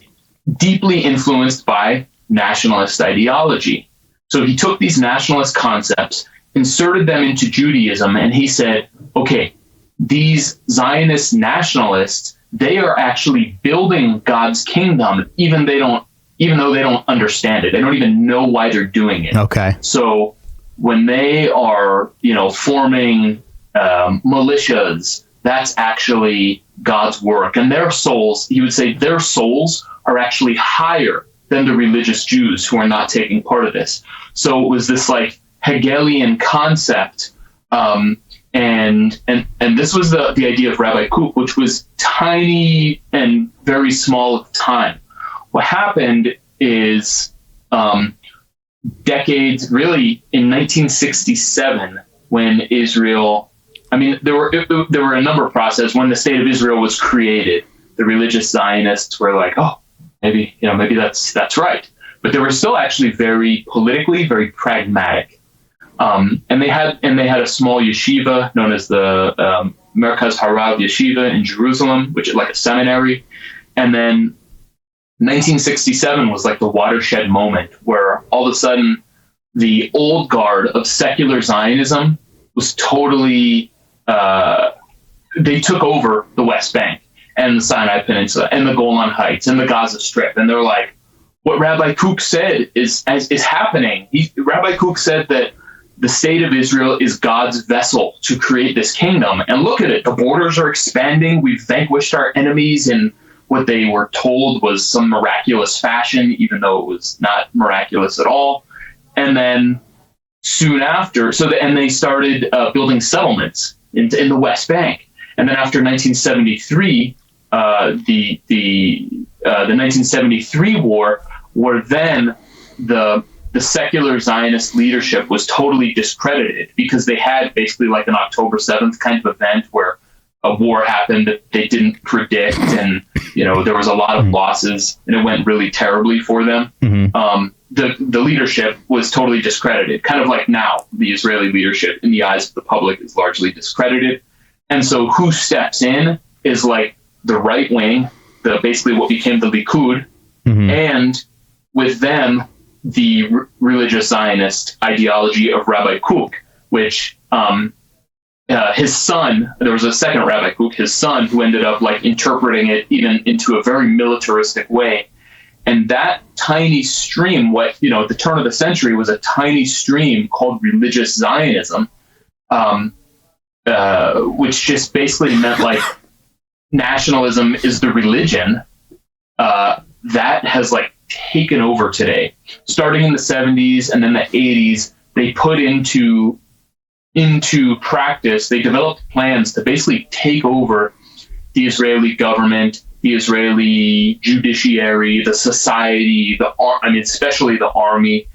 deeply influenced by nationalist ideology. So he took these nationalist concepts, inserted them into Judaism, and he said, okay, these Zionist nationalists, they are actually building God's kingdom, even though they don't understand it. They don't even know why they're doing it. Okay. So when they are, forming militias, that's actually God's work. And their souls, he would say, their souls are actually higher than the religious Jews who are not taking part of this. So it was this like Hegelian concept. And this was the idea of Rabbi Kook, which was tiny and very small at the time. What happened is decades, really in 1967, when Israel, there were a number of processes. When the state of Israel was created, the religious Zionists were like, oh, maybe that's right. But they were still actually very politically, very pragmatic. And they had a small yeshiva known as the Merkaz Harav Yeshiva in Jerusalem, which is like a seminary. And then 1967 was like the watershed moment where all of a sudden the old guard of secular Zionism was totally, they took over the West Bank and the Sinai Peninsula and the Golan Heights and the Gaza Strip. And they're like, what Rabbi Kook said is happening. Rabbi Kook said that the state of Israel is God's vessel to create this kingdom. And look at it. The borders are expanding. We've vanquished our enemies in what they were told was some miraculous fashion, even though it was not miraculous at all. And then soon after, they started building settlements in the West Bank. And then after 1973, the 1973 war, where then the secular Zionist leadership was totally discredited because they had basically like an October 7th kind of event where a war happened that they didn't predict, and there was a lot of losses, and it went really terribly for them. the leadership was totally discredited, kind of like now the Israeli leadership in the eyes of the public is largely discredited. And so who steps in is like the right wing, basically what became the Likud, and with them, the religious Zionist ideology of Rabbi Kook, which his son, there was a second Rabbi Kook, his son, who ended up like interpreting it even into a very militaristic way. And that tiny stream, at the turn of the century, was a tiny stream called religious Zionism, which just basically meant like nationalism is the religion. That has like taken over today. Starting in the 70s and then the 80s, they put into practice, they developed plans to basically take over the Israeli government, the Israeli judiciary, the society, especially the army,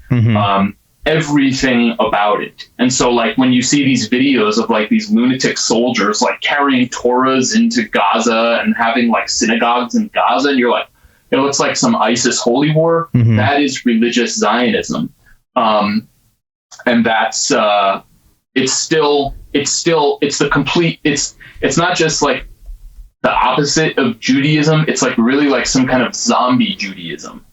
everything about it. And so like when you see these videos of like these lunatic soldiers like carrying Torahs into Gaza and having like synagogues in Gaza, and you're like, it looks like some ISIS holy war. That is religious Zionism. And that's it's not just like the opposite of Judaism. It's like really like some kind of zombie Judaism,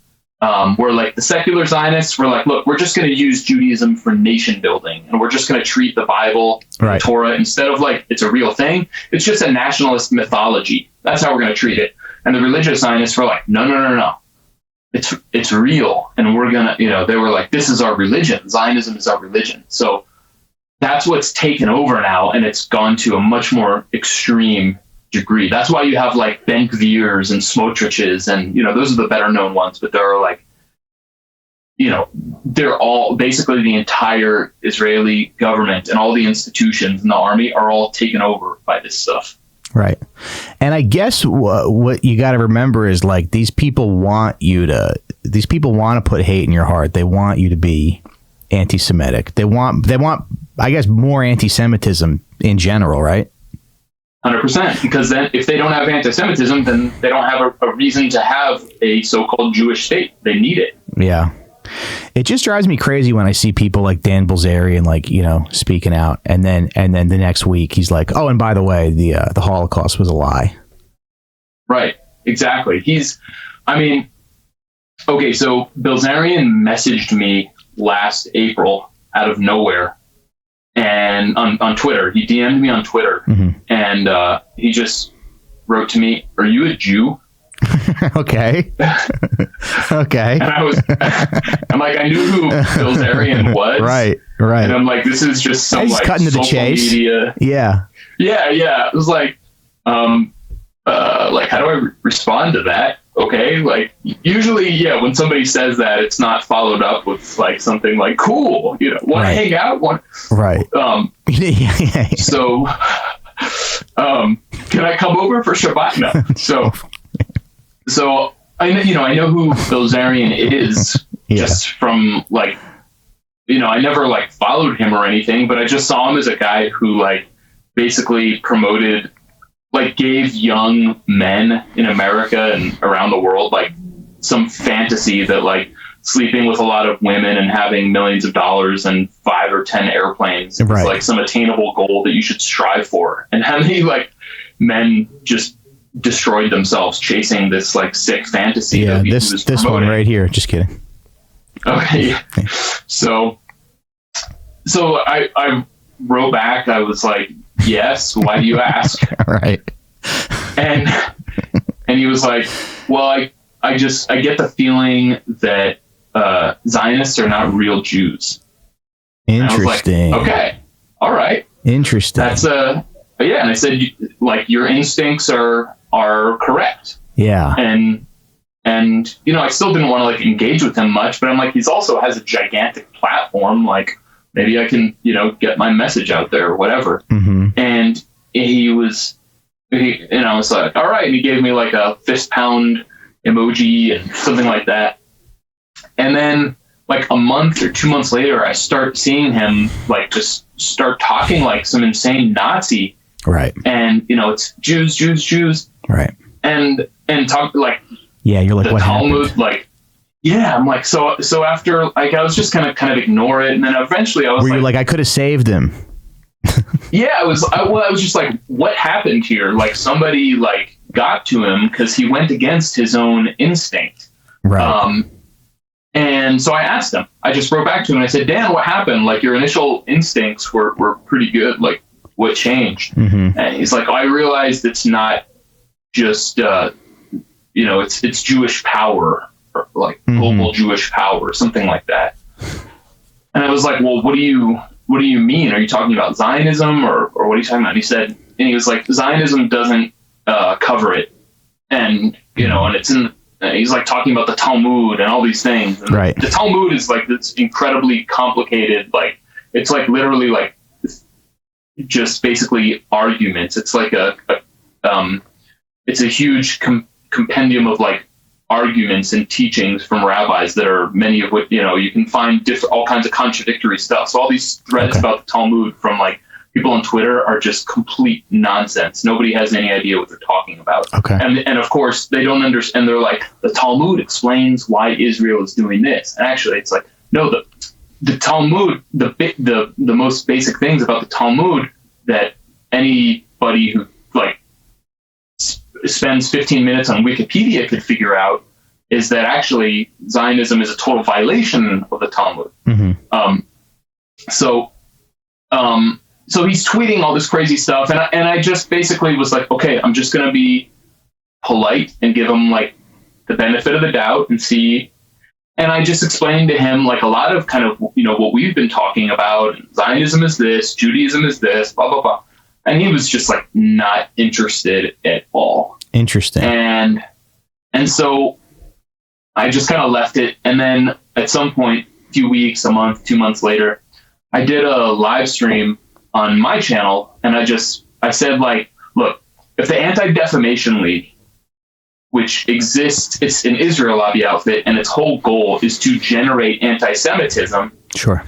where like the secular Zionists were like, look, we're just going to use Judaism for nation building, and we're just going to treat the Bible, the Torah, instead of like it's a real thing, it's just a nationalist mythology. That's how we're going to treat it. And the religious Zionists were like, no. It's real. And we're going to, they were like, this is our religion. Zionism is our religion. So that's what's taken over now. And it's gone to a much more extreme degree. That's why you have like Ben Gvirs and Smotriches, and, those are the better known ones, but there are like, they're all basically the entire Israeli government and all the institutions and the army are all taken over by this stuff. Right. And I guess what you got to remember is like these people want to put hate in your heart. They want you to be anti-Semitic. They want, I guess, more anti-Semitism in general, right? 100%. Because then if they don't have anti-Semitism, then they don't have a reason to have a so-called Jewish state. They need it. Yeah. It just drives me crazy when I see people like Dan Bilzerian, like, speaking out, and then the next week he's like, oh, and by the way, the Holocaust was a lie. Right. Exactly. Okay, so Bilzerian messaged me last April out of nowhere, and on Twitter, he DM'd me on Twitter, and he just wrote to me, "Are you a Jew?" Okay. Okay. And I'm like, I knew who Bilzerian was. Right. And I'm like, this is just some like cutting to the chase. Media. Yeah. It was like, how do I respond to that? Okay. Like usually, when somebody says that, it's not followed up with like something like, cool, want to hang out? Right. Yeah. So, can I come over for Shabbat? No. So I know who Bilzerian is just from like, I never like followed him or anything, but I just saw him as a guy who like basically promoted, like gave young men in America and around the world, like some fantasy that like sleeping with a lot of women and having millions of dollars and 5 or 10 airplanes is like some attainable goal that you should strive for. And how many like men just destroyed themselves chasing this like sick fantasy. Yeah, this one right here. Just kidding. Okay. So I wrote back. I was like, yes. Why do you ask? Right. And he was like, well, I get the feeling that Zionists are not real Jews. Interesting. And I was like, okay. All right. Interesting. That's and I said, like, your instincts are correct. Yeah. And I still didn't want to like engage with him much, but I'm like, he's also has a gigantic platform. Like maybe I can, get my message out there or whatever. And I was like, all right. And he gave me like a fist pound emoji and something like that. And then like a month or 2 months later, I start seeing him like just start talking like some insane Nazi. Right. And, it's Jews. Right. And talk like, yeah, you're like, the what Talmud, happened? like, yeah, I'm like, so after, like, I was just kind of ignore it. And then eventually I was Were you like, I could have saved him? yeah, I was just like, what happened here? Like, somebody like got to him because he went against his own instinct. Right. And so I asked him, I just wrote back to him and I said, Dan, what happened? Like, your initial instincts were pretty good. Like, what changed? Mm-hmm. And he's like, oh, I realized it's not just, it's Jewish power, or like global Jewish power, something like that. And I was like, well, what do you mean? Are you talking about Zionism or what are you talking about? And he was like, Zionism doesn't cover it. And, and it's in, he's like talking about the Talmud and all these things. And right. The Talmud is like this incredibly complicated, like, it's like literally like just basically arguments. It's like it's a huge compendium of like arguments and teachings from rabbis that are many of which, you can find all kinds of contradictory stuff. So all these threads about the Talmud from like people on Twitter are just complete nonsense. Nobody has any idea what they're talking about. Okay. And of course they don't understand. They're like, the Talmud explains why Israel is doing this. And actually it's like, no, the Talmud, the most basic things about the Talmud that anybody who like spends 15 minutes on Wikipedia could figure out is that actually Zionism is a total violation of the Talmud. Mm-hmm. So he's tweeting all this crazy stuff, and I just basically was like, okay, I'm just gonna be polite and give him like the benefit of the doubt and see. And I just explained to him like a lot of kind of what we've been talking about. Zionism is this, Judaism is this, blah blah blah. And he was just like not interested at all. Interesting. And so I just kind of left it. And then at some point, a few weeks, a month, 2 months later, I did a live stream on my channel. And I said like, look, if the Anti-Defamation League, which exists, it's an Israel lobby outfit, and its whole goal is to generate anti-Semitism. Sure.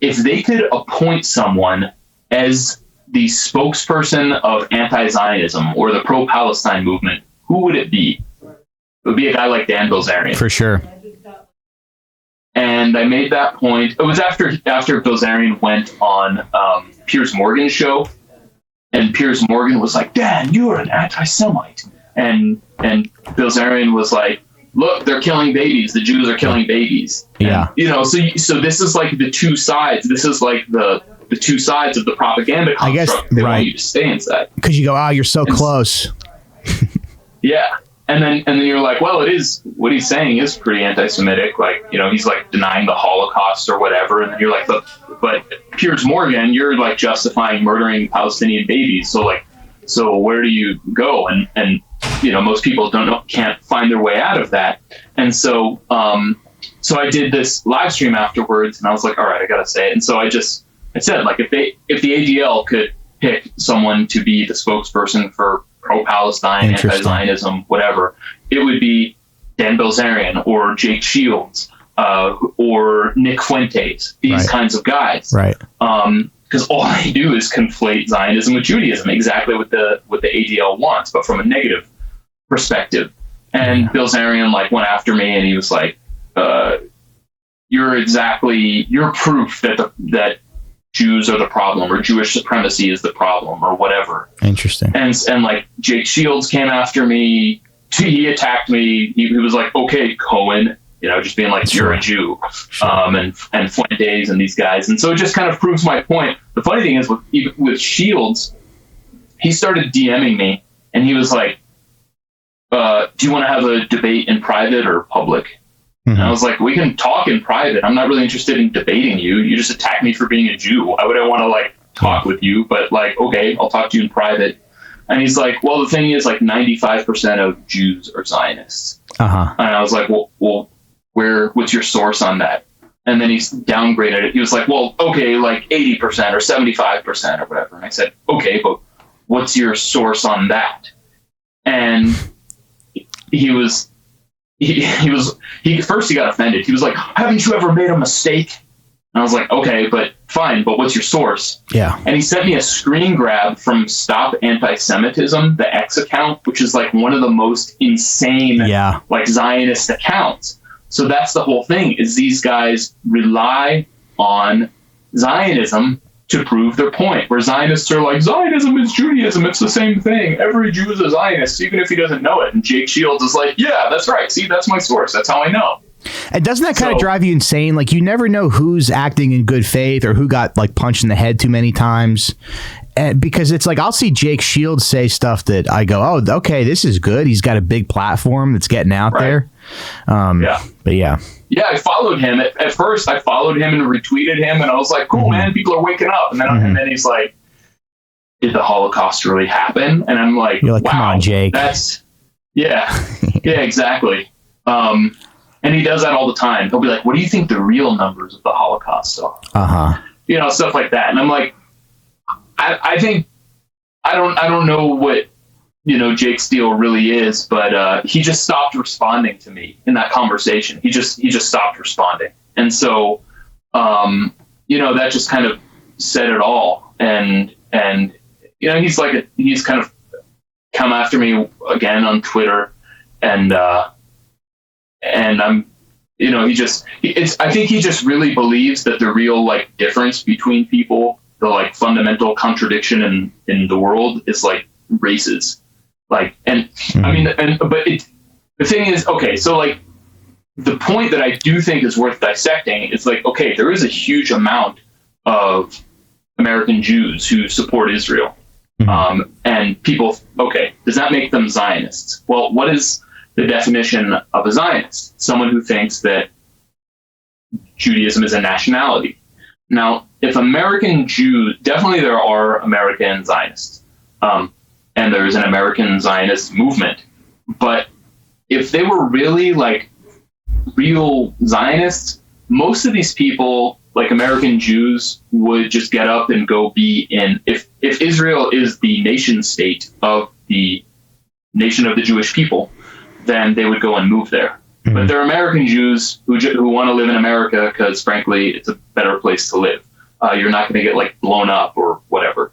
If they could appoint someone as the spokesperson of anti-Zionism or the pro-Palestine movement, who would it be? It would be a guy like Dan Bilzerian. For sure. And I made that point. It was after Bilzerian went on Piers Morgan's show, and Piers Morgan was like, Dan, you're an anti-Semite. And Bilzerian was like, look, they're killing babies. The Jews are killing babies. Yeah. And, so this is like the two sides. This is like the two sides of the propaganda construct. I guess, they right. want you to stay inside. Because you go, you're so close. Yeah. And then you're like, well, it is, what he's saying is pretty anti-Semitic. Like, he's like denying the Holocaust or whatever. And then you're like, but Piers Morgan, you're like justifying murdering Palestinian babies. So where do you go? And most people can't find their way out of that. And so I did this live stream afterwards, and I was like, all right, I gotta say it. And so I said, like, if the ADL could pick someone to be the spokesperson for pro-Palestine, anti-Zionism, whatever, it would be Dan Bilzerian or Jake Shields or Nick Fuentes, these kinds of guys. Right. Because all they do is conflate Zionism with Judaism, exactly what the ADL wants, but from a negative perspective. And Bilzerian like went after me, and he was like, you're proof that Jews are the problem, or Jewish supremacy is the problem, or whatever. Interesting. And like Jake Shields came after me. He attacked me. He was like, okay, Cohen, just being like, you're a Jew. Sure. And Fuentes and these guys. And so it just kind of proves my point. The funny thing is with Shields, he started DMing me, and he was like, do you want to have a debate in private or public? Mm-hmm. And I was like, we can talk in private. I'm not really interested in debating you. You just attacked me for being a Jew. Why would I want to like talk with you? But like, okay, I'll talk to you in private. And he's like, well, the thing is like 95% of Jews are Zionists. Uh-huh. And I was like, well, what's your source on that? And then he's downgraded it. He was like, well, okay, like 80% or 75% or whatever. And I said, okay, but what's your source on that? And first he got offended. He was like, haven't you ever made a mistake? And I was like, okay, but fine, but what's your source? Yeah. And he sent me a screen grab from Stop Anti-Semitism, the X account, which is like one of the most insane like Zionist accounts. So that's the whole thing, is these guys rely on Zionism to prove their point, where Zionists are like, Zionism is Judaism, it's the same thing. Every Jew is a Zionist, even if he doesn't know it. And Jake Shields is like, yeah, that's right. See, that's my source. That's how I know. And doesn't that kind of drive you insane? Like, you never know who's acting in good faith or who got like punched in the head too many times. And because it's like, I'll see Jake Shields say stuff that I go, oh, okay, this is good. He's got a big platform that's getting out there. Yeah. But yeah. Yeah, I followed him. At first, I followed him and retweeted him. And I was like, cool, man, people are waking up. And then he's like, did the Holocaust really happen? And I'm like, you're like, wow, come on, Jake. Yeah, exactly. And he does that all the time. He'll be like, what do you think the real numbers of the Holocaust are? You know, stuff like that. And I'm like, I think, I don't know what, you know, Jake's deal really is, but he just stopped responding to me in that conversation. He just stopped responding. And so, you know, that just kind of said it all. And, you know, he's kind of come after me again on Twitter, and I'm, you know, I think he just really believes that the real like difference between people, the like fundamental contradiction in the world is like races. Like, and I mean, the thing is, okay, so like the point that I do think is worth dissecting is like, okay, there is a huge amount of American Jews who support Israel. And people, okay, does that make them Zionists? Well, what is the definition of a Zionist? Someone who thinks that Judaism is a nationality. Now, if American Jews, definitely there are American Zionists, and there's an American Zionist movement. But if they were really like real Zionists, most of these people, like American Jews, would just get up and go be in, if Israel is the nation state of the nation of the Jewish people, then they would go and move there. But there are American Jews who want to live in America because, frankly, it's a better place to live. You're not going to get like blown up or whatever.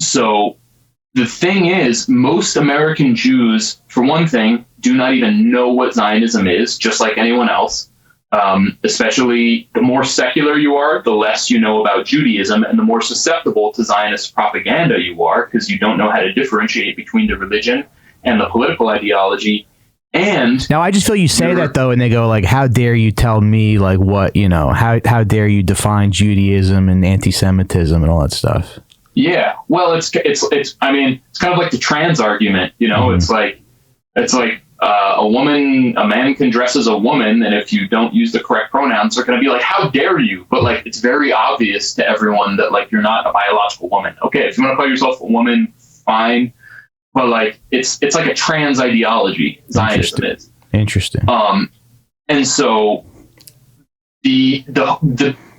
So the thing is, most American Jews, for one thing, do not even know what Zionism is, just like anyone else. Especially the more secular you are, the less you know about Judaism, and the more susceptible to Zionist propaganda you are, because you don't know how to differentiate between the religion and the political ideology. And now I just feel you say that though, and they go like, how dare you tell me like what, you know, how dare you define Judaism and anti-Semitism and all that stuff? Yeah. Well, it's I mean, it's kind of like the trans argument, you know, it's like a man can dress as a woman, and if you don't use the correct pronouns, they're going to be like, how dare you? But like, it's very obvious to everyone that like, you're not a biological woman. Okay. If you want to call yourself a woman, fine. But like, it's like a trans ideology. Zionism is. Interesting. And so the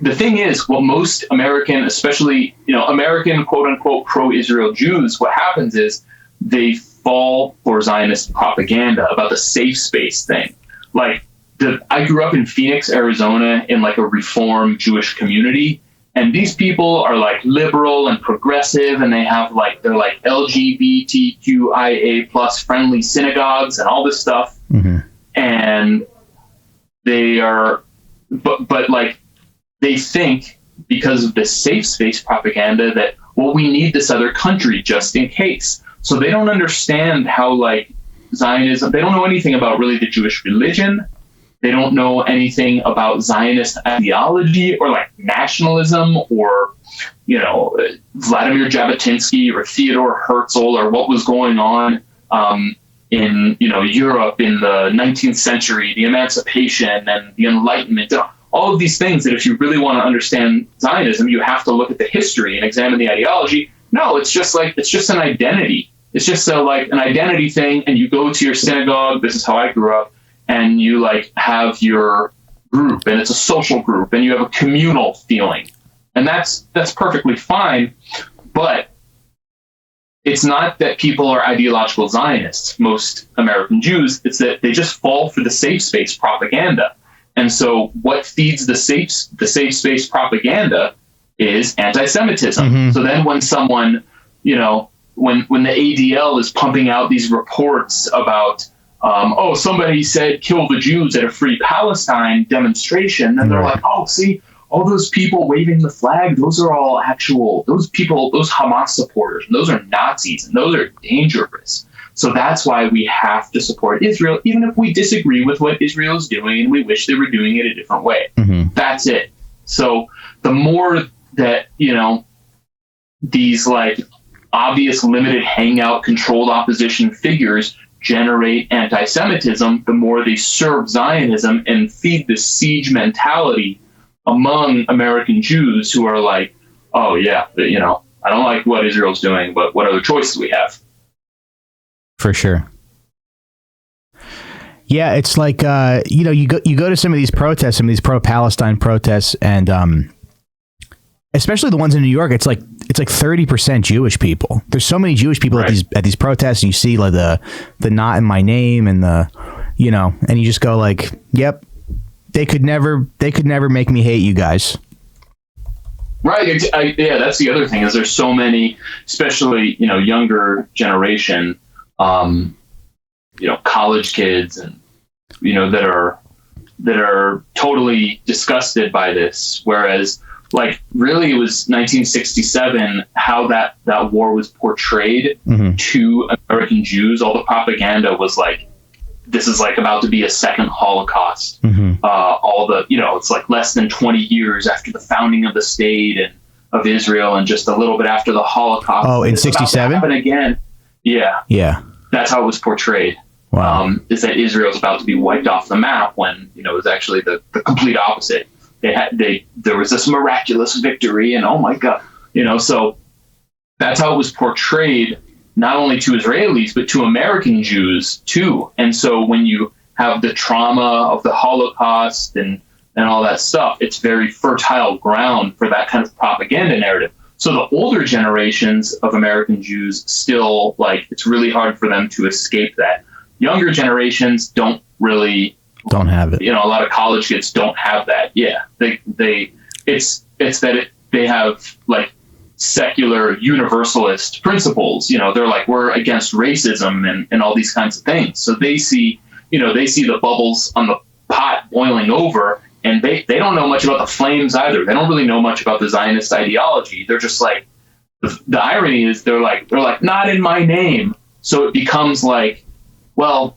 thing is, what most American, especially, you know, American quote unquote pro-Israel Jews, what happens is they fall for Zionist propaganda about the safe space thing. Like, I grew up in Phoenix, Arizona, in like a Reform Jewish community. And these people are like liberal and progressive, and they're like LGBTQIA plus friendly synagogues and all this stuff. And they are, but like, they think because of the safe space propaganda that, well, we need this other country just in case. So they don't understand how like Zionism, they don't know anything about really the Jewish religion. They don't know anything about Zionist ideology or like nationalism or, you know, Vladimir Jabotinsky or Theodore Herzl or what was going on in, you know, Europe in the 19th century, the Emancipation and the Enlightenment, all of these things that if you really want to understand Zionism, you have to look at the history and examine the ideology. No, it's just an identity. It's just like an identity thing. And you go to your synagogue. This is how I grew up. And you like have your group, and it's a social group, and you have a communal feeling, and that's perfectly fine. But it's not that people are ideological Zionists, most American Jews. It's that they just fall for the safe space propaganda. And so what feeds the safe space propaganda is anti-Semitism. So then when someone, you know, when the ADL is pumping out these reports about somebody said kill the Jews at a Free Palestine demonstration, then they're like, oh, see, all those people waving the flag, those are all those people, those Hamas supporters, and those are Nazis, and those are dangerous. So that's why we have to support Israel, even if we disagree with what Israel is doing and we wish they were doing it a different way. Mm-hmm. That's it. So the more that, these like obvious limited hangout controlled opposition figures generate anti-Semitism, the more they serve Zionism and feed the siege mentality among American Jews who are like, oh yeah, I don't like what Israel's doing, but what other choices we have? For sure. Yeah, it's like you go to some of these protests, some of these pro-Palestine protests, and especially the ones in New York, it's like 30% Jewish people. There's so many Jewish people at these protests. And you see like the "not in my name" and and you just go like, yep, they could never make me hate you guys. Right. Yeah, that's the other thing is there's so many, especially younger generation, college kids and that are totally disgusted by this, whereas like really it was 1967 how that war was portrayed to American Jews. All the propaganda was like, this is like about to be a second Holocaust. All the it's like less than 20 years after the founding of the state and of Israel, and just a little bit after the Holocaust. Oh, in 67? Happen again. Yeah. That's how it was portrayed. Wow. Is that Israel's about to be wiped off the map when it was actually the complete opposite. There was this miraculous victory, and oh my God, so that's how it was portrayed, not only to Israelis but to American Jews too. And so when you have the trauma of the Holocaust and all that stuff, it's very fertile ground for that kind of propaganda narrative. So the older generations of American Jews still, like, it's really hard for them to escape that. Younger generations don't have it. A lot of college kids don't have that. Yeah. They have like secular universalist principles. They're like, we're against racism and all these kinds of things. So they see the bubbles on the pot boiling over, and they don't know much about the flames either. They don't really know much about the Zionist ideology. They're just like, the irony is they're like, not in my name. So it becomes like, well,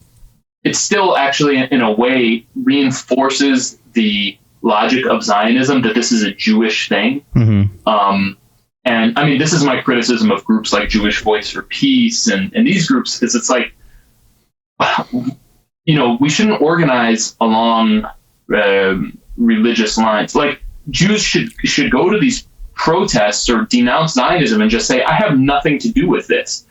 it still actually in a way reinforces the logic of Zionism that this is a Jewish thing. And I mean, this is my criticism of groups like Jewish Voice for Peace and these groups, is it's like, we shouldn't organize along religious lines. Like, Jews should go to these protests or denounce Zionism and just say, I have nothing to do with this.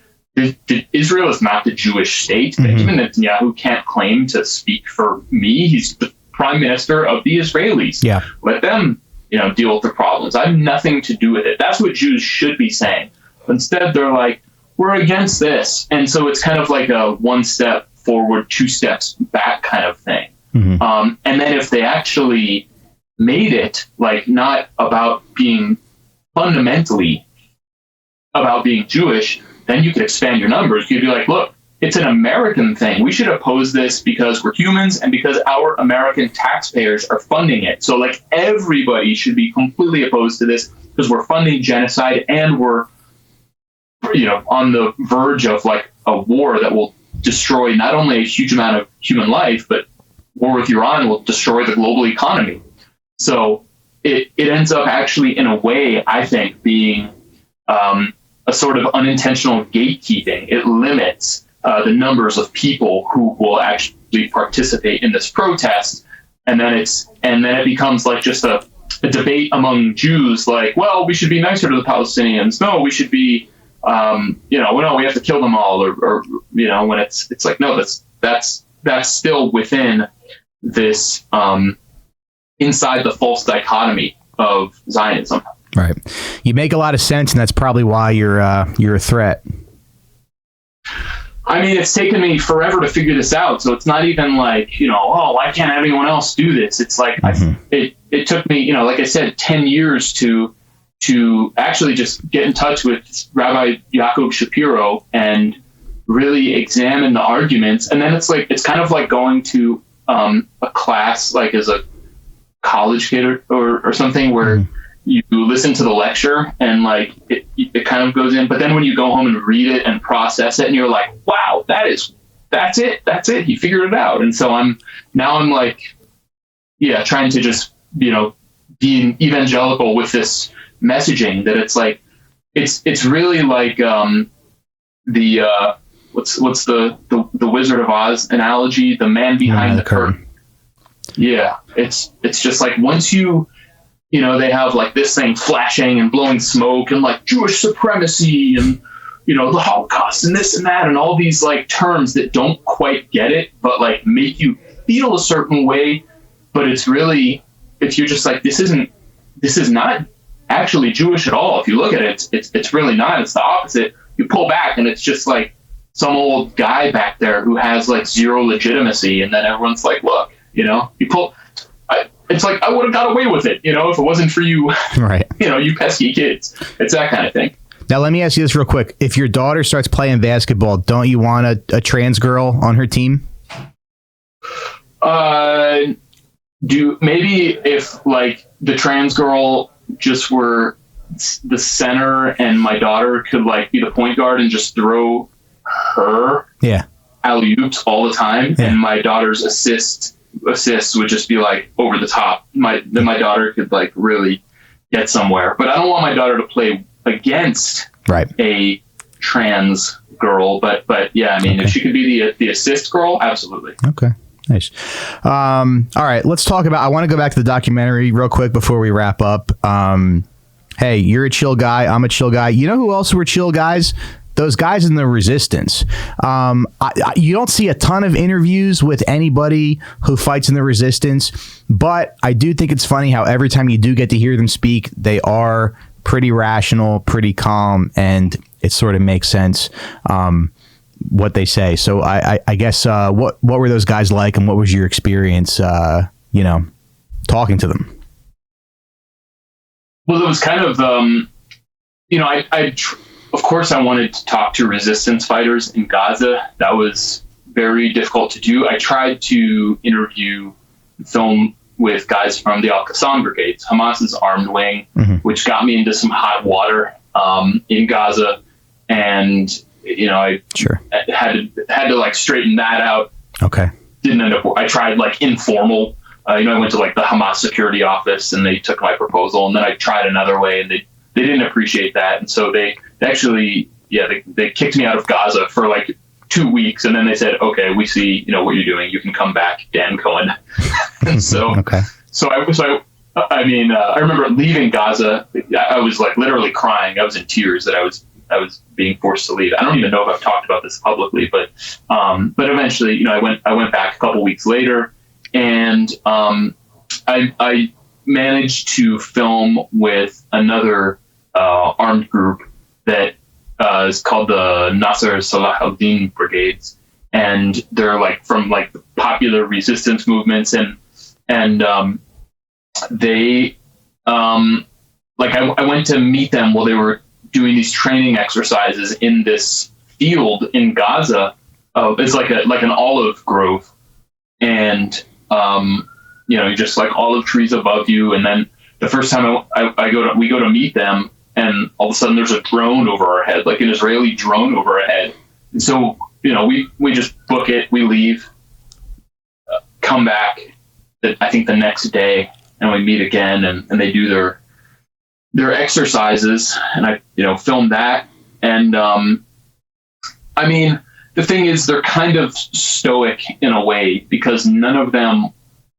Israel is not the Jewish state. Benjamin Netanyahu can't claim to speak for me. He's the prime minister of the Israelis. Yeah. Let them, deal with the problems. I have nothing to do with it. That's what Jews should be saying. Instead, they're like, we're against this. And so it's kind of like a one step forward, two steps back kind of thing. And then if they actually made it like not about being fundamentally about being Jewish, then you could expand your numbers. You'd be like, look, it's an American thing. We should oppose this because we're humans and because our American taxpayers are funding it. So like everybody should be completely opposed to this because we're funding genocide and we're, on the verge of like a war that will destroy not only a huge amount of human life, but war with Iran will destroy the global economy. So it ends up actually, in a way, I think, being a sort of unintentional gatekeeping. It limits the numbers of people who will actually participate in this protest, and then it becomes like just a debate among Jews, like, well, we should be nicer to the Palestinians. No, we should be, no, we have to kill them all, or when it's like, no, that's still within this inside the false dichotomy of Zionism. Right. You make a lot of sense, and that's probably why you're a threat. I mean, it's taken me forever to figure this out. So it's not even like, why can't anyone else do this? It's like, it took me, like I said, 10 years to actually just get in touch with Rabbi Yaakov Shapiro and really examine the arguments. And then it's kind of like going to a class, like as a college kid or something, where you listen to the lecture and like it kind of goes in, but then when you go home and read it and process it, and you're like, wow, that's it, he figured it out. And so I'm like, yeah, trying to just, you know, be evangelical with this messaging that it's like, it's really like what's the Wizard of Oz analogy, the man behind the curtain. Yeah, it's just like, once you know, they have like this thing flashing and blowing smoke and like Jewish supremacy and, you know, the Holocaust and this and that and all these like terms that don't quite get it, but like make you feel a certain way. But it's really, if you're just like, this is not actually Jewish at all. If you look at it, it's really not. It's the opposite. You pull back and it's just like some old guy back there who has like zero legitimacy. And then everyone's like, look, you know, it's like, I would have got away with it, you know, if it wasn't for you, right? You know, you pesky kids. It's that kind of thing. Now, let me ask you this real quick. If your daughter starts playing basketball, don't you want a trans girl on her team? Maybe if like the trans girl just were the center and my daughter could like be the point guard and just throw her alley-oops all the time, and my daughter's assists would just be like over the top. Then my daughter could like really get somewhere. But I don't want my daughter to play against a trans girl. But yeah, I mean, if she could be the assist girl, absolutely. Okay. Nice. All right, let's talk about, I want to go back to the documentary real quick before we wrap up. Hey, you're a chill guy. I'm a chill guy. You know who else were chill guys? Those guys in the resistance. You don't see a ton of interviews with anybody who fights in the resistance, but I do think it's funny how every time you do get to hear them speak, they are pretty rational, pretty calm, and it sort of makes sense what they say. So I guess what were those guys like, and what was your experience, you know, talking to them? Well, it was kind of, you know, of course, I wanted to talk to resistance fighters in Gaza. That was very difficult to do. I tried to interview, film with guys from the Al-Qassam brigades, Hamas's armed wing, which got me into some hot water in Gaza. And, you know, I had to like straighten that out. Okay. Didn't end up, I tried like informal, you know, I went to like the Hamas security office and they took my proposal, and then I tried another way and they didn't appreciate that. And so they actually, they kicked me out of Gaza for like 2 weeks. And then they said, okay, we see, you know, what you're doing. You can come back, Dan Cohen. And so, I mean, I remember leaving Gaza. I was like literally crying. I was in tears that I was being forced to leave. I don't even know if I've talked about this publicly, but eventually, you know, I went back a couple weeks later, and I managed to film with another armed group that is called the Nasser Salah al-Din Brigades, and they're like from like the popular resistance movements, and they like I went to meet them while they were doing these training exercises in this field in Gaza. It's like an olive grove, and you know, just like olive trees above you. And then the first time we go to meet them, and all of a sudden there's a drone over our head, like an Israeli drone over our head. And so, you know, we just book it, we leave, come back, I think the next day, and we meet again, and they do their exercises, and I, you know, film that. And I mean, the thing is, they're kind of stoic in a way, because none of them,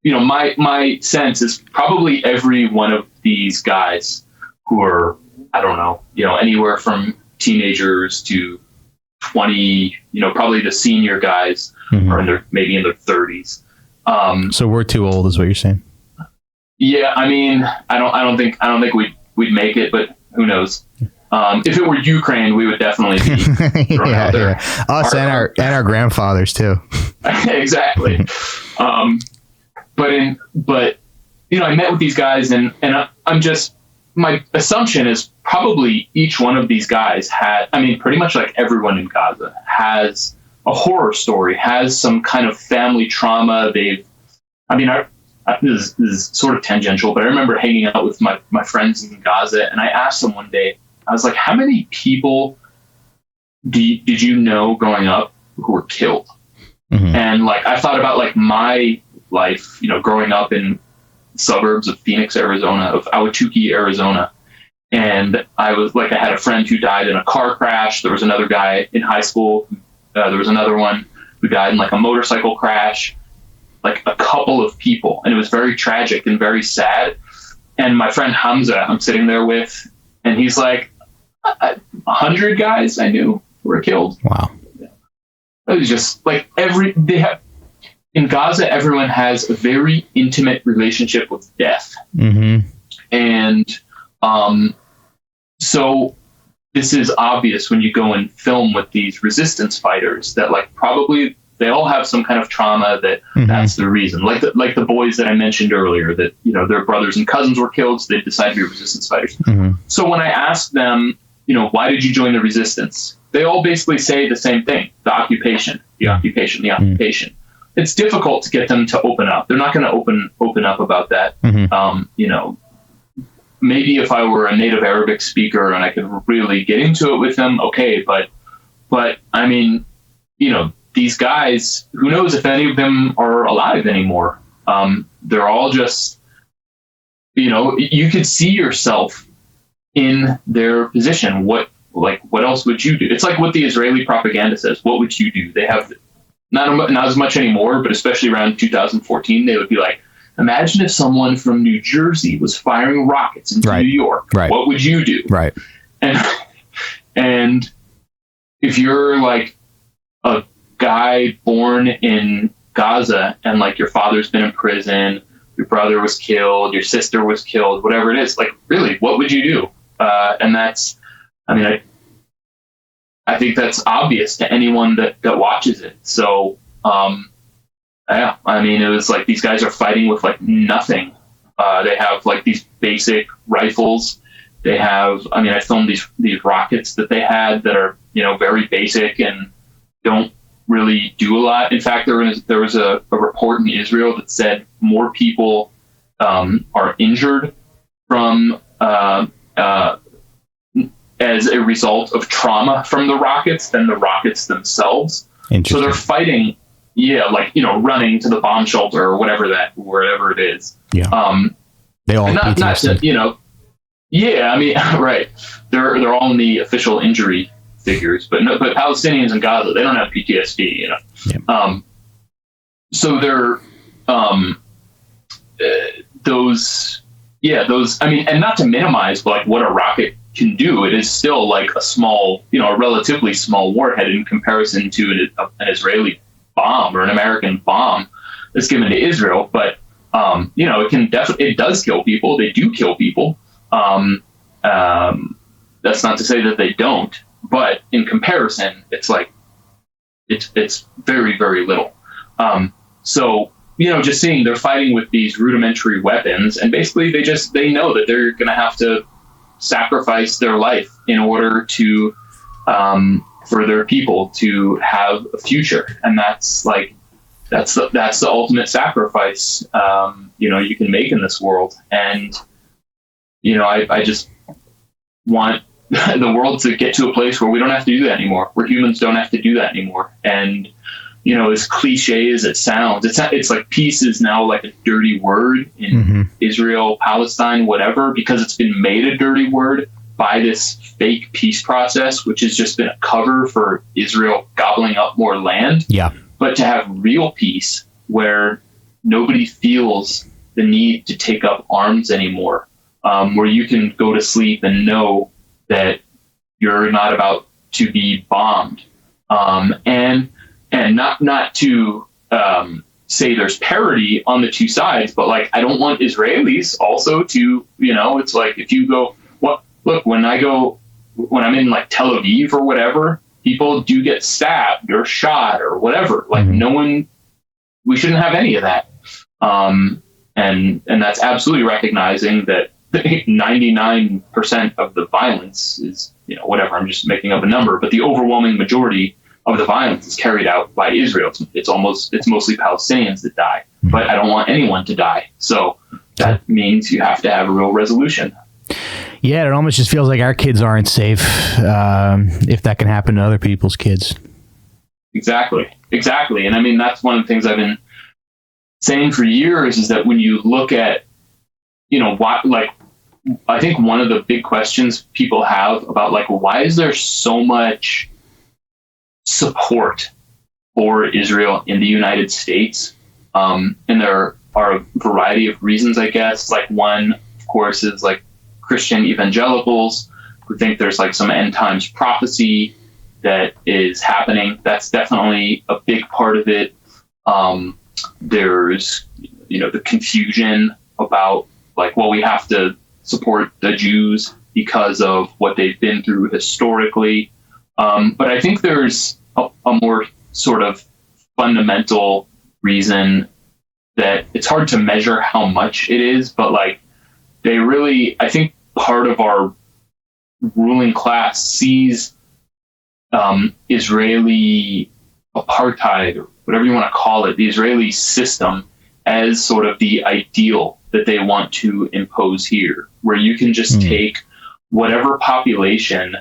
you know, my sense is probably every one of these guys who are, I don't know, you know, anywhere from teenagers to 20, you know, probably the senior guys are maybe in their 30s. So we're too old, is what you're saying? Yeah, I mean, I don't think we'd make it, but who knows? If it were Ukraine, we would definitely be thrown out there. Yeah. Us and our grandfathers too. Exactly. But you know, I met with these guys, and I'm just, my assumption is probably each one of these guys pretty much like everyone in Gaza has a horror story, has some kind of family trauma. This is sort of tangential, but I remember hanging out with my friends in Gaza, and I asked them one day, I was like, how many people did you know growing up who were killed? Mm-hmm. And like, I thought about like my life, growing up in suburbs of Phoenix, Arizona, of Ahwatukee, Arizona. And I had a friend who died in a car crash. There was another guy in high school. There was another one who died in like a motorcycle crash, like a couple of people. And it was very tragic and very sad. And my friend Hamza, I'm sitting there with, and he's like, 100 guys I knew who were killed. Wow. It was just like in Gaza, everyone has a very intimate relationship with death. Mm-hmm. And so this is obvious when you go and film with these resistance fighters that like probably they all have some kind of trauma that that's the reason. Like the boys that I mentioned earlier that, their brothers and cousins were killed, so they decided to be resistance fighters. Mm-hmm. So when I asked them, why did you join the resistance? They all basically say the same thing: the occupation. It's difficult to get them to open up. They're not going to open up about that. Mm-hmm. Maybe if I were a native Arabic speaker and I could really get into it with them, okay. But I mean, these guys, who knows if any of them are alive anymore? They're all just, you could see yourself in their position. What else would you do? It's like what the Israeli propaganda says. What would you do? They have not as much anymore, but especially around 2014, they would be like, imagine if someone from New Jersey was firing rockets into New York. Right. What would you do? Right. And if you're like a guy born in Gaza and like your father's been in prison, your brother was killed, your sister was killed, whatever it is, like really, what would you do? And that's, I think that's obvious to anyone that watches it. So, it was like these guys are fighting with like nothing. They have like these basic rifles. They have, I filmed these rockets that they had that are, very basic and don't really do a lot. In fact, there was a report in Israel that said more people are injured from as a result of trauma from the rockets than the rockets themselves. So they're fighting, running to the bomb shelter or wherever it is. Yeah. They all have PTSD. Right. They're all in the official injury figures, but Palestinians in Gaza, they don't have PTSD, Yeah. So they're those, and not to minimize like what a rocket can do, it is still like a small, a relatively small warhead in comparison to an Israeli bomb or an American bomb that's given to Israel. But it does kill people. They do kill people. That's not to say that they don't, but in comparison, it's like it's very, very little. So just seeing they're fighting with these rudimentary weapons, and basically they know that they're going to have to sacrifice their life in order to for their people to have a future, and that's the ultimate sacrifice you can make in this world. And I just want the world to get to a place where we don't have to do that anymore, where humans don't have to do that anymore. And as cliche as it sounds, it's like peace is now like a dirty word in Israel, Palestine, whatever, because it's been made a dirty word by this fake peace process, which has just been a cover for Israel gobbling up more land. Yeah. But to have real peace where nobody feels the need to take up arms anymore, where you can go to sleep and know that you're not about to be bombed, and not to say there's parity on the two sides, but like I don't want Israelis also to, it's like if you go, when I'm in like Tel Aviv or whatever, people do get stabbed or shot or whatever. Like we shouldn't have any of that. And that's absolutely recognizing that 99% of the violence is, whatever, I'm just making up a number, but the overwhelming majority of the violence is carried out by Israel. It's mostly Palestinians that die, but I don't want anyone to die. So that means you have to have a real resolution. Yeah, it almost just feels like our kids aren't safe if that can happen to other people's kids. Exactly. And I mean, that's one of the things I've been saying for years is that when you look at, I think one of the big questions people have about why is there so much support for Israel in the United States? And there are a variety of reasons, I guess. One, of course, is Christian evangelicals who think there's some end times prophecy that is happening. That's definitely a big part of it. There's, the confusion about we have to support the Jews because of what they've been through historically. But I think there's a more sort of fundamental reason that it's hard to measure how much it is, but they really, I think part of our ruling class sees Israeli apartheid, or whatever you want to call it, the Israeli system, as sort of the ideal that they want to impose here, where you can just take whatever population,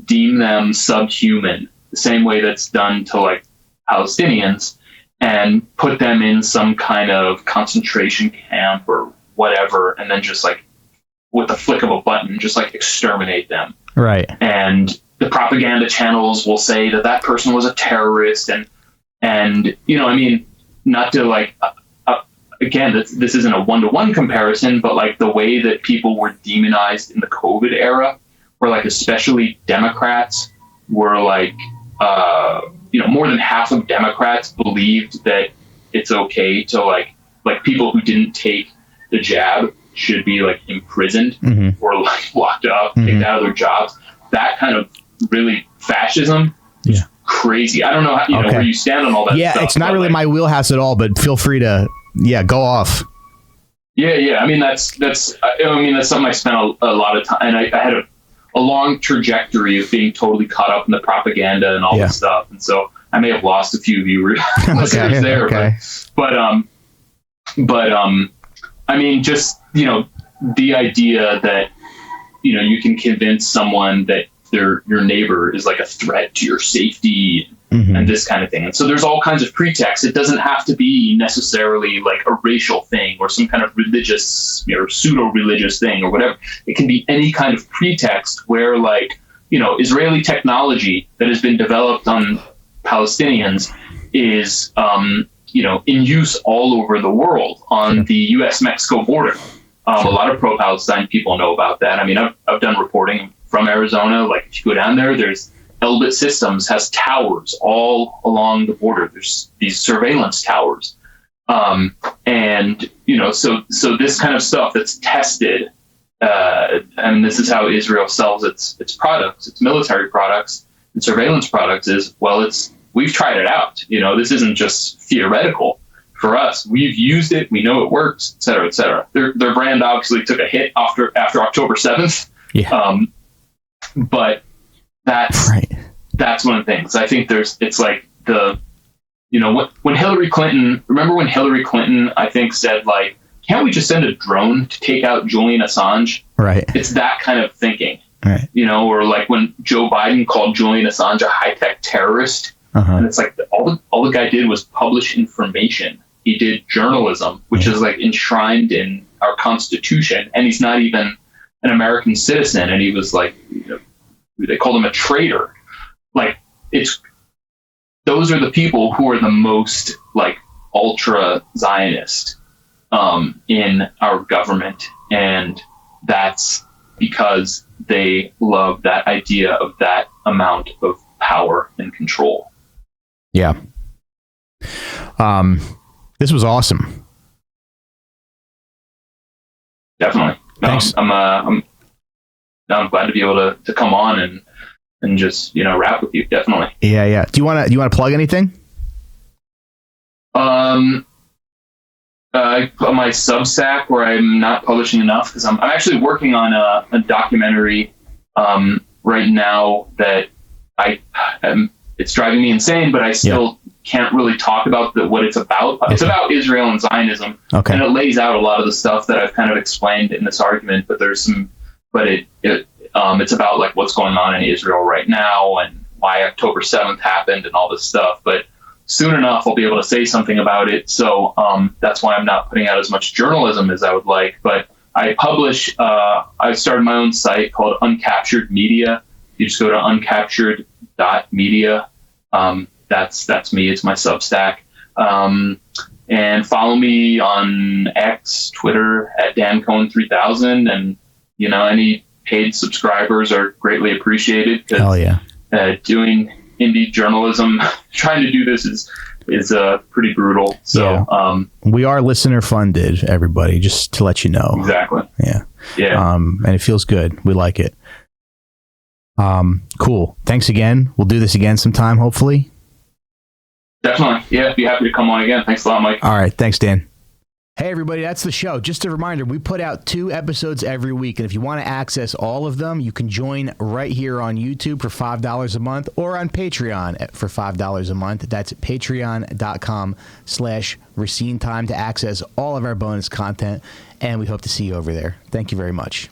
deem them subhuman, the same way that's done to Palestinians, and put them in some kind of concentration camp or whatever, and then just with the flick of a button, just exterminate them. Right. And the propaganda channels will say that person was a terrorist, and I mean, not to again, this isn't a one-to-one comparison, but the way that people were demonized in the COVID era, where especially Democrats were more than half of Democrats believed that it's okay to people who didn't take the jab should be imprisoned or locked up, kicked out of their jobs. That kind of really fascism is crazy. I don't know how, where you stand on all that stuff. Yeah, it's not really my wheelhouse at all, but feel free to go off. Yeah. I mean, that's something I spent a lot of time, and I had a long trajectory of being totally caught up in the propaganda and all this stuff. And so I may have lost a few viewers listeners there, but I mean, just, the idea that, you can convince someone that your neighbor is a threat to your safety and this kind of thing. And so there's all kinds of pretexts. It doesn't have to be necessarily a racial thing or some kind of religious or pseudo-religious thing or whatever. It can be any kind of pretext where Israeli technology that has been developed on Palestinians is, in use all over the world on the U.S.-Mexico border. A lot of pro-Palestine people know about that. I mean, I've done reporting from Arizona. If you go down there, there's Elbit Systems has towers all along the border. There's these surveillance towers. And, so this kind of stuff that's tested, and this is how Israel sells its products, its military products and surveillance products is, we've tried it out. This isn't just theoretical for us. We've used it. We know it works, et cetera, et cetera. Their brand obviously took a hit after October 7th. Yeah. But that's one of the things. I think it's when Hillary Clinton, remember when Hillary Clinton, I think, said, can't we just send a drone to take out Julian Assange? Right. It's that kind of thinking. Right. Or when Joe Biden called Julian Assange a high-tech terrorist. And it's all the guy did was publish information. He did journalism, which is enshrined in our Constitution, and he's not even an American citizen. And he was they called him a traitor. Those are the people who are the most ultra Zionist in our government, and that's because they love that idea of that amount of power and control. Yeah. This was awesome. Definitely. No, Thanks. I'm glad to be able to come on and just, rap with you. Definitely. Yeah. Do you want to plug anything? I put my Substack where I'm not publishing enough because I'm actually working on a documentary right now that it's driving me insane, but I still can't really talk about what it's about. Okay. It's about Israel and Zionism, and it lays out a lot of the stuff that I've kind of explained in this argument. But it's about like what's going on in Israel right now and why October 7th happened and all this stuff. But soon enough, I'll be able to say something about it. So that's why I'm not putting out as much journalism as I would like. But I publish, I started my own site called Uncaptured Media. You just go to uncaptured.media. That's me. It's my Substack. And follow me on X, Twitter at Dan Cohen 3000. And, any paid subscribers are greatly appreciated. Hell yeah. Doing indie journalism, trying to do this is pretty brutal. So we are listener funded, everybody, just to let you know. Exactly. Yeah. And it feels good. We like it. Cool. Thanks again. We'll do this again sometime, hopefully. Definitely. Yeah. Be happy to come on again. Thanks a lot, Mike. All right. Thanks, Dan. Hey, everybody, that's the show. Just a reminder, we put out 2 episodes every week, and if you want to access all of them, you can join right here on YouTube for $5 a month or on Patreon for $5 a month. That's patreon.com/Recine Time to access all of our bonus content, and we hope to see you over there. Thank you very much.